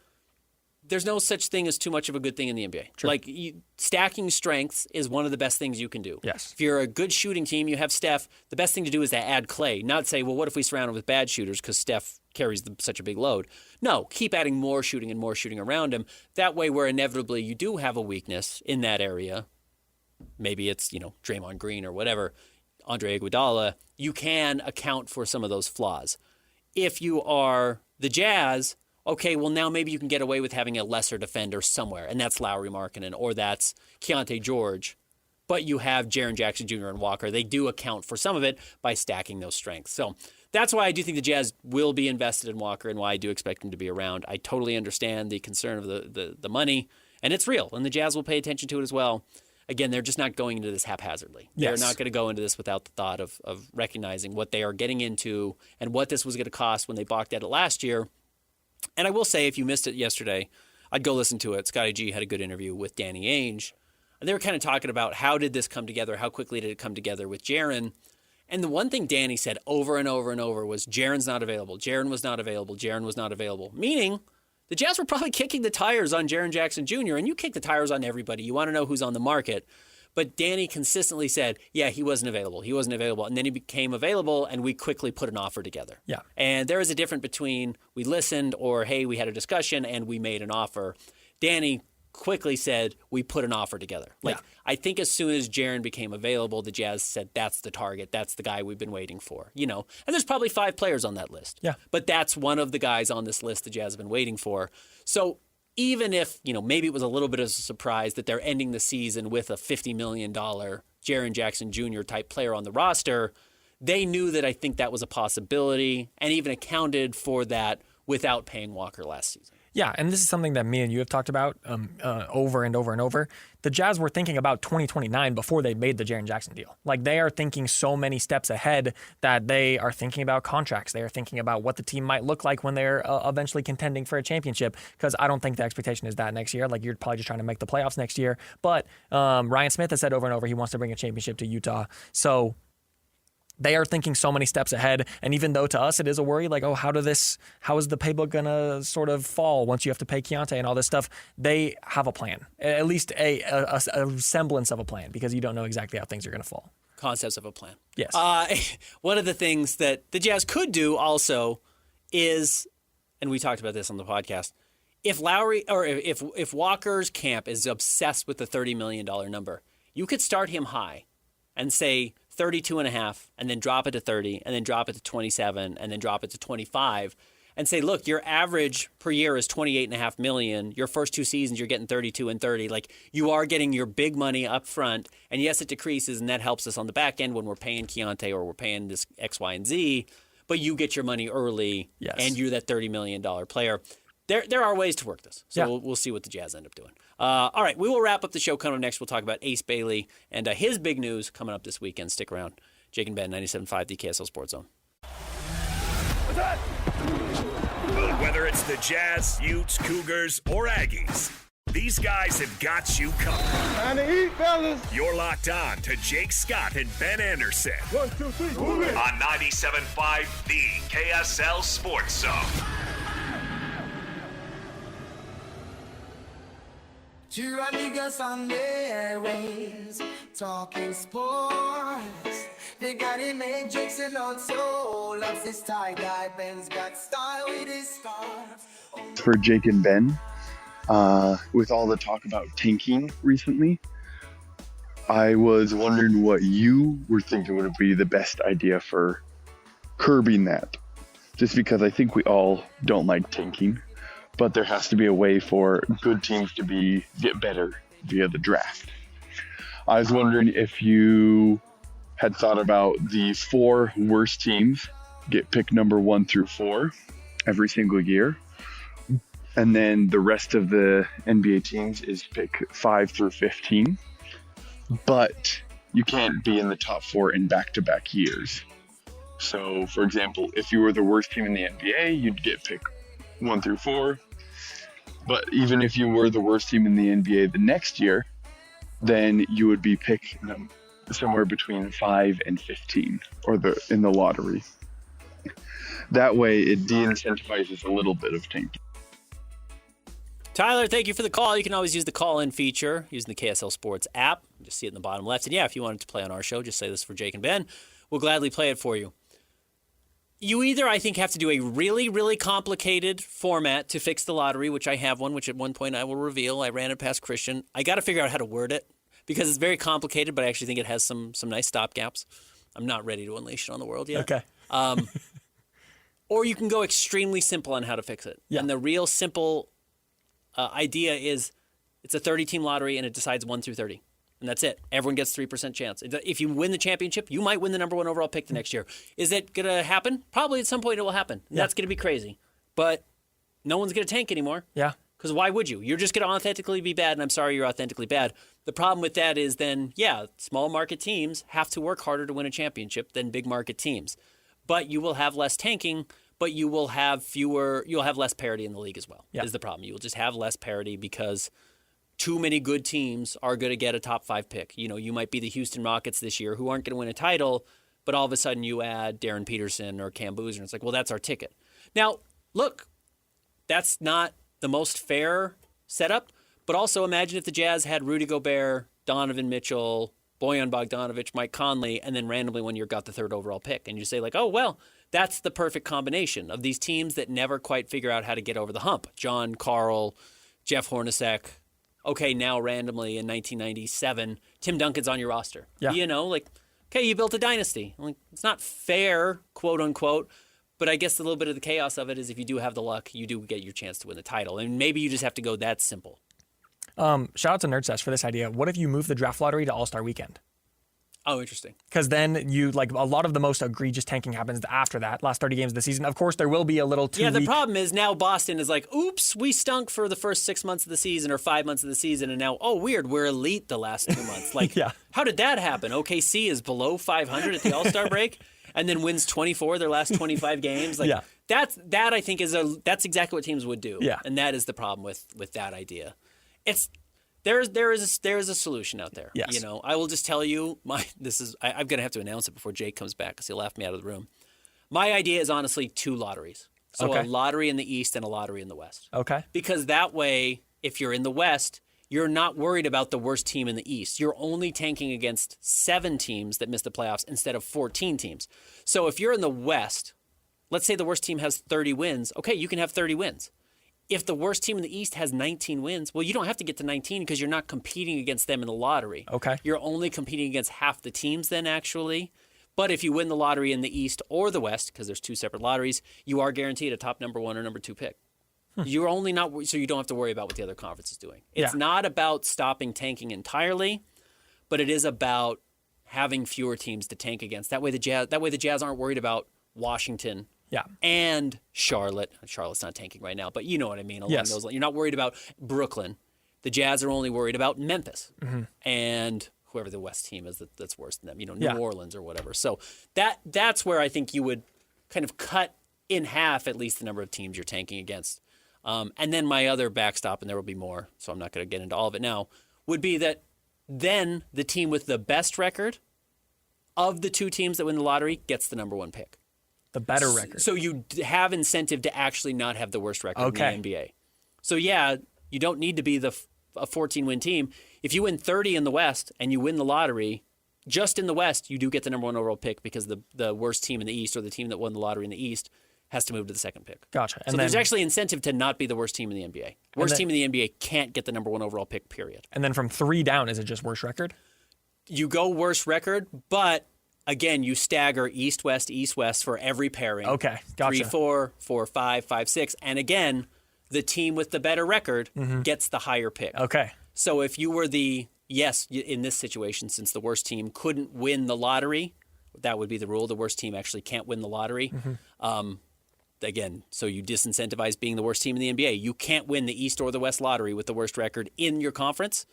Speaker 6: there's no such thing as too much of a good thing in the NBA.
Speaker 5: True.
Speaker 6: Like, stacking strengths is one of the best things you can do.
Speaker 5: Yes.
Speaker 6: If you're a good shooting team, you have Steph, the best thing to do is to add Clay, not say, well, what if we surround him with bad shooters because Steph carries such a big load. No, keep adding more shooting around him. That way, where inevitably you do have a weakness in that area, maybe it's, Draymond Green or whatever, Andre Iguodala, you can account for some of those flaws. If you are the Jazz, okay, well, now maybe you can get away with having a lesser defender somewhere, and that's Lauri Markkanen, or that's Keontae George. But you have Jaren Jackson Jr. and Walker. They do account for some of it by stacking those strengths. So that's why I do think the Jazz will be invested in Walker and why I do expect him to be around. I totally understand the concern of the money, and it's real, and the Jazz will pay attention to it as well. Again, they're just not going into this haphazardly.
Speaker 5: Yes.
Speaker 6: They're not going to go into this without the thought of recognizing what they are getting into and what this was going to cost when they balked at it last year. And I will say, if you missed it yesterday, I'd go listen to it. Scotty G had a good interview with Danny Ainge. And they were kind of talking about how did this come together? How quickly did it come together with Jaren? And the one thing Danny said over and over and over was Jaren's not available. Jaren was not available. Jaren was not available. Meaning the Jazz were probably kicking the tires on Jaren Jackson Jr. And you kick the tires on everybody. You want to know who's on the market. But Danny consistently said, yeah, he wasn't available. He wasn't available. And then he became available, and we quickly put an offer together.
Speaker 5: Yeah.
Speaker 6: And there is a difference between we listened or, hey, we had a discussion and we made an offer. Danny quickly said, we put an offer together. I think as soon as Jaren became available, the Jazz said, that's the target. That's the guy we've been waiting for. And there's probably 5 players on that list.
Speaker 5: Yeah.
Speaker 6: But that's one of the guys on this list the Jazz have been waiting for. So even if, maybe it was a little bit of a surprise that they're ending the season with a $50 million Jaren Jackson Jr. type player on the roster, they knew that I think that was a possibility and even accounted for that without paying Walker last season.
Speaker 5: Yeah, and this is something that me and you have talked about over and over and over. The Jazz were thinking about 2029 before they made the Jaren Jackson deal. Like, they are thinking so many steps ahead that they are thinking about contracts. They are thinking about what the team might look like when they're eventually contending for a championship, because I don't think the expectation is that next year. Like, you're probably just trying to make the playoffs next year. But Ryan Smith has said over and over he wants to bring a championship to Utah. So they are thinking so many steps ahead, and even though to us it is a worry, like, how is the playbook going to sort of fall once you have to pay Keontae and all this stuff, they have a plan, at least a semblance of a plan, because you don't know exactly how things are going to fall.
Speaker 6: Concepts of a plan.
Speaker 5: Yes.
Speaker 6: One of the things that the Jazz could do also is, and we talked about this on the podcast, if Walker's camp is obsessed with the $30 million number, you could start him high and say 32.5, and then drop it to 30, and then drop it to 27, and then drop it to 25, and say, look, your average per year is $28.5 million. Your first 2 seasons, you're getting 32 and 30. Like, you are getting your big money up front, and yes, it decreases, and that helps us on the back end when we're paying Keontae or we're paying this X, Y, and Z, but you get your money early,
Speaker 5: yes,
Speaker 6: and you're that $30 million player. There are ways to work this, so
Speaker 5: yeah.
Speaker 6: we'll see what the Jazz end up doing. All right, we will wrap up the show. Coming up next, we'll talk about Ace Bailey and his big news coming up this weekend. Stick around. Jake and Ben, 97.5, the KSL Sports Zone.
Speaker 2: Whether it's the Jazz, Utes, Cougars, or Aggies, these guys have got you covered.
Speaker 3: Time to eat, fellas.
Speaker 2: You're locked on to Jake Scott and Ben Anderson
Speaker 3: 1, 2, 3, move it.
Speaker 2: on 97.5, the KSL Sports Zone.
Speaker 8: Two niggas on their ways, talking sports. They got him made Jakes and also loves his tie guy. Ben's got style with his stars.
Speaker 9: For Jake and Ben, with all the talk about tanking recently, I was wondering what you were thinking would be the best idea for curbing that. Just because I think we all don't like tanking, but there has to be a way for good teams to get better via the draft. I was wondering if you had thought about the 4 worst teams get pick number 1 through 4 every single year. And then the rest of the NBA teams is pick 5 through 15. But you can't be in the top 4 in back-to-back years. So, for example, if you were the worst team in the NBA, you'd get pick 1 through 4. But even if you were the worst team in the NBA the next year, then you would be picked somewhere between 5 and 15 in the lottery. That way it de-incentivizes a little bit of tanking.
Speaker 6: Tyler, thank you for the call. You can always use the call-in feature using the KSL Sports app. Just see it in the bottom left. And yeah, if you wanted to play on our show, just say this for Jake and Ben. We'll gladly play it for you. You either, I think, have to do a really, really complicated format to fix the lottery, which I have one, which at one point I will reveal. I ran it past Christian. I got to figure out how to word it because it's very complicated, but I actually think it has some nice stopgaps. I'm not ready to unleash it on the world yet.
Speaker 5: Okay.
Speaker 6: Or you can go extremely simple on how to fix it.
Speaker 5: Yeah.
Speaker 6: And the real simple idea is it's a 30-team lottery and it decides 1 through 30. And that's it. Everyone gets 3% chance. If you win the championship, you might win the number 1 overall pick the next year. Is it going to happen? Probably at some point it will happen.
Speaker 5: Yeah.
Speaker 6: That's going to be crazy. But no one's going to tank anymore.
Speaker 5: Yeah.
Speaker 6: Because why would you? You're just going to authentically be bad, and I'm sorry you're authentically bad. The problem with that is then, yeah, small market teams have to work harder to win a championship than big market teams. But you will have less tanking, but you'll have less parity in the league as well, is the problem. You will just have less parity because too many good teams are going to get a top 5 pick. You know, you might be the Houston Rockets this year who aren't going to win a title, but all of a sudden you add Darren Peterson or Cam Boozer, and it's like, well, that's our ticket. Now, look, that's not the most fair setup, but also imagine if the Jazz had Rudy Gobert, Donovan Mitchell, Bojan Bogdanovic, Mike Conley, and then randomly one year got the 3rd overall pick. And you say like, oh, well, that's the perfect combination of these teams that never quite figure out how to get over the hump. John, Carl, Jeff Hornacek. Okay, now randomly in 1997, Tim Duncan's on your roster.
Speaker 5: Yeah.
Speaker 6: You know, like, okay, you built a dynasty. Like, it's not fair, quote unquote, but I guess a little bit of the chaos of it is if you do have the luck, you do get your chance to win the title. And maybe you just have to go that simple.
Speaker 5: Shout out to NerdSesh for this idea. What if you move the draft lottery to All-Star Weekend?
Speaker 6: Oh, interesting.
Speaker 5: Because then you, like, a lot of the most egregious tanking happens after that, last 30 games of the season. Of course, there will be a little
Speaker 6: Yeah, the problem is now Boston is like, oops, we stunk for the first 6 months of the season or 5 months of the season, and now, oh, weird, we're elite the last 2 months. Like, how did that happen? OKC is below 500 at the All-Star break and then wins 24 their last 25 games. Like, that I think that's exactly what teams would do.
Speaker 5: Yeah.
Speaker 6: And that is the problem with that idea. There is a solution out there.
Speaker 5: Yes.
Speaker 6: You know, I will just tell you I'm going to have to announce it before Jake comes back because he'll laugh me out of the room. My idea is honestly 2 lotteries. So a lottery in the East and a lottery in the West.
Speaker 5: Okay.
Speaker 6: Because that way, if you're in the West, you're not worried about the worst team in the East. You're only tanking against 7 teams that miss the playoffs instead of 14 teams. So if you're in the West, let's say the worst team has 30 wins. Okay, you can have 30 wins. If the worst team in the East has 19 wins, well, you don't have to get to 19 because you're not competing against them in the lottery.
Speaker 5: Okay.
Speaker 6: You're only competing against half the teams then, actually. But if you win the lottery in the East or the West, because there's 2 separate lotteries, you are guaranteed a top number 1 or number 2 pick. You're only not, so you don't have to worry about what the other conference is doing. It's not about stopping tanking entirely, but it is about having fewer teams to tank against. That way the Jazz aren't worried about Washington.
Speaker 5: Yeah.
Speaker 6: And Charlotte. Charlotte's not tanking right now, but you know what I mean. Along those lines. You're not worried about Brooklyn. The Jazz are only worried about Memphis. Mm-hmm. And whoever the West team is that's worse than them, New
Speaker 5: Yeah.
Speaker 6: Orleans or whatever. So that's where I think you would kind of cut in half at least the number of teams you're tanking against. And then my other backstop, and there will be more, so I'm not going to get into all of it now, would be that then the team with the best record of the two teams that win the lottery gets the number one pick.
Speaker 5: The better record.
Speaker 6: So you have incentive to actually not have the worst record in the NBA. So yeah, you don't need to be a 14-win team. If you win 30 in the West and you win the lottery, just in the West, you do get the number one overall pick because the worst team in the East or the team that won the lottery in the East has to move to the second pick.
Speaker 5: Gotcha.
Speaker 6: So there's actually incentive to not be the worst team in the NBA. Worst team in the NBA can't get the number one overall pick, period.
Speaker 5: And then from 3 down, is it just worst record?
Speaker 6: You go worst record, but again, you stagger East-West, East-West for every pairing.
Speaker 5: Okay, gotcha.
Speaker 6: 3-4, 4-5, 5-6. And again, the team with the better record gets the higher pick.
Speaker 5: Okay.
Speaker 6: So if you were in this situation, since the worst team couldn't win the lottery, that would be the rule. The worst team actually can't win the lottery. Again, so you disincentivize being the worst team in the NBA. You can't win the East or the West lottery with the worst record in your conference.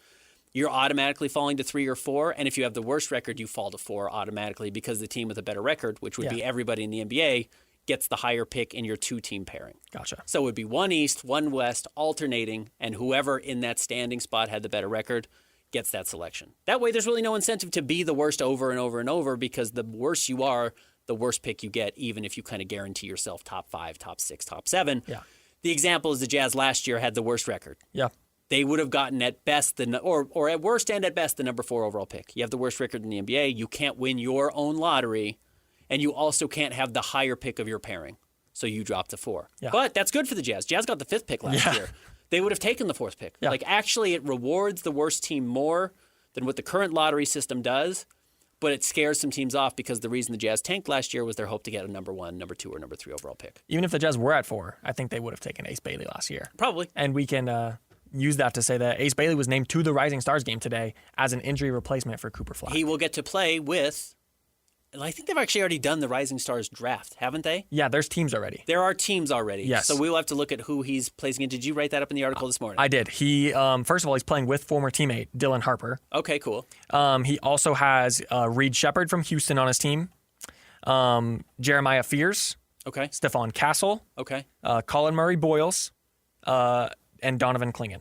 Speaker 6: You're automatically falling to 3 or 4. And if you have the worst record, you fall to 4 automatically because the team with a better record, which would be everybody in the NBA, gets the higher pick in your 2-team pairing.
Speaker 5: Gotcha.
Speaker 6: So it would be 1 East, 1 West, alternating, and whoever in that standing spot had the better record gets that selection. That way, there's really no incentive to be the worst over and over and over because the worse you are, the worst pick you get, even if you kind of guarantee yourself top 5, top 6, top 7.
Speaker 5: Yeah.
Speaker 6: The example is the Jazz last year had the worst record.
Speaker 5: Yeah.
Speaker 6: They would have gotten at best, or at worst and at best, the number 4 overall pick. You have the worst record in the NBA. You can't win your own lottery, and you also can't have the higher pick of your pairing. So you drop to 4.
Speaker 5: Yeah.
Speaker 6: But that's good for the Jazz. Jazz got the 5th pick last year. They would have taken the 4th pick.
Speaker 5: Yeah.
Speaker 6: Like, actually, it rewards the worst team more than what the current lottery system does, but it scares some teams off because the reason the Jazz tanked last year was their hope to get a number 1, number 2, or number 3 overall pick.
Speaker 5: Even if the Jazz were at 4, I think they would have taken Ace Bailey last year.
Speaker 6: Probably.
Speaker 5: And we can use that to say that Ace Bailey was named to the Rising Stars game today as an injury replacement for Cooper Flagg.
Speaker 6: He will get to play with, and I think they've actually already done the Rising Stars draft, haven't they?
Speaker 5: Yeah, there's teams already.
Speaker 6: There are teams already.
Speaker 5: Yes.
Speaker 6: So we'll have to look at who he's placing in. Did you write that up in the article this morning?
Speaker 5: I did. He, first of all, he's playing with former teammate Dylan Harper.
Speaker 6: Okay, cool.
Speaker 5: He also has Reed Shepard from Houston on his team, Jeremiah Fears,
Speaker 6: Okay.
Speaker 5: Stephon Castle,
Speaker 6: Okay.
Speaker 5: Colin Murray Boyles, and Donovan Clingan.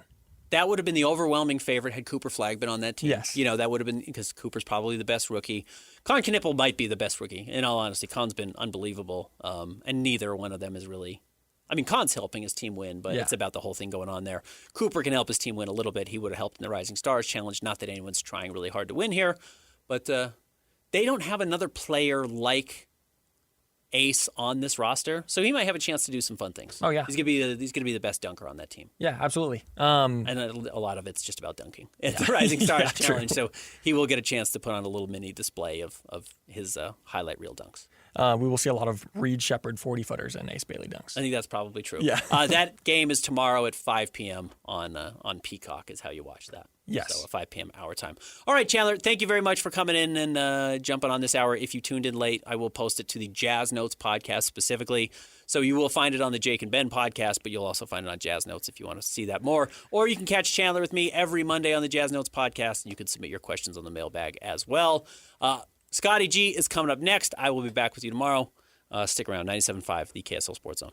Speaker 6: That would have been the overwhelming favorite had Cooper Flagg been on that team.
Speaker 5: Yes.
Speaker 6: That would have been because Cooper's probably the best rookie. Con Knippel might be the best rookie. In all honesty, Con's been unbelievable, and neither one of them is really. I mean, Con's helping his team win, but it's about the whole thing going on there. Cooper can help his team win a little bit. He would have helped in the Rising Stars Challenge. Not that anyone's trying really hard to win here, but they don't have another player like Ace on this roster, so he might have a chance to do some fun things.
Speaker 5: Oh, yeah.
Speaker 6: He's gonna be the best dunker on that team.
Speaker 5: Yeah, absolutely.
Speaker 6: And a lot of it's just about dunking. It's the Rising Stars Challenge,
Speaker 5: true.
Speaker 6: so he will get a chance to put on a little mini display of his highlight reel dunks.
Speaker 5: We will see a lot of Reed Shepard 40-footers and Ace Bailey dunks.
Speaker 6: I think that's probably true.
Speaker 5: Yeah.
Speaker 6: That game is tomorrow at 5 p.m. on Peacock is how you watch that.
Speaker 5: Yes.
Speaker 6: So a 5 p.m. our time. All right, Chandler, thank you very much for coming in and jumping on this hour. If you tuned in late, I will post it to the Jazz Notes podcast specifically. So you will find it on the Jake and Ben podcast, but you'll also find it on Jazz Notes if you want to see that more. Or you can catch Chandler with me every Monday on the Jazz Notes podcast, and you can submit your questions on the mailbag as well. Scotty G is coming up next. I will be back with you tomorrow. Stick around. 97.5, the KSL Sports Zone.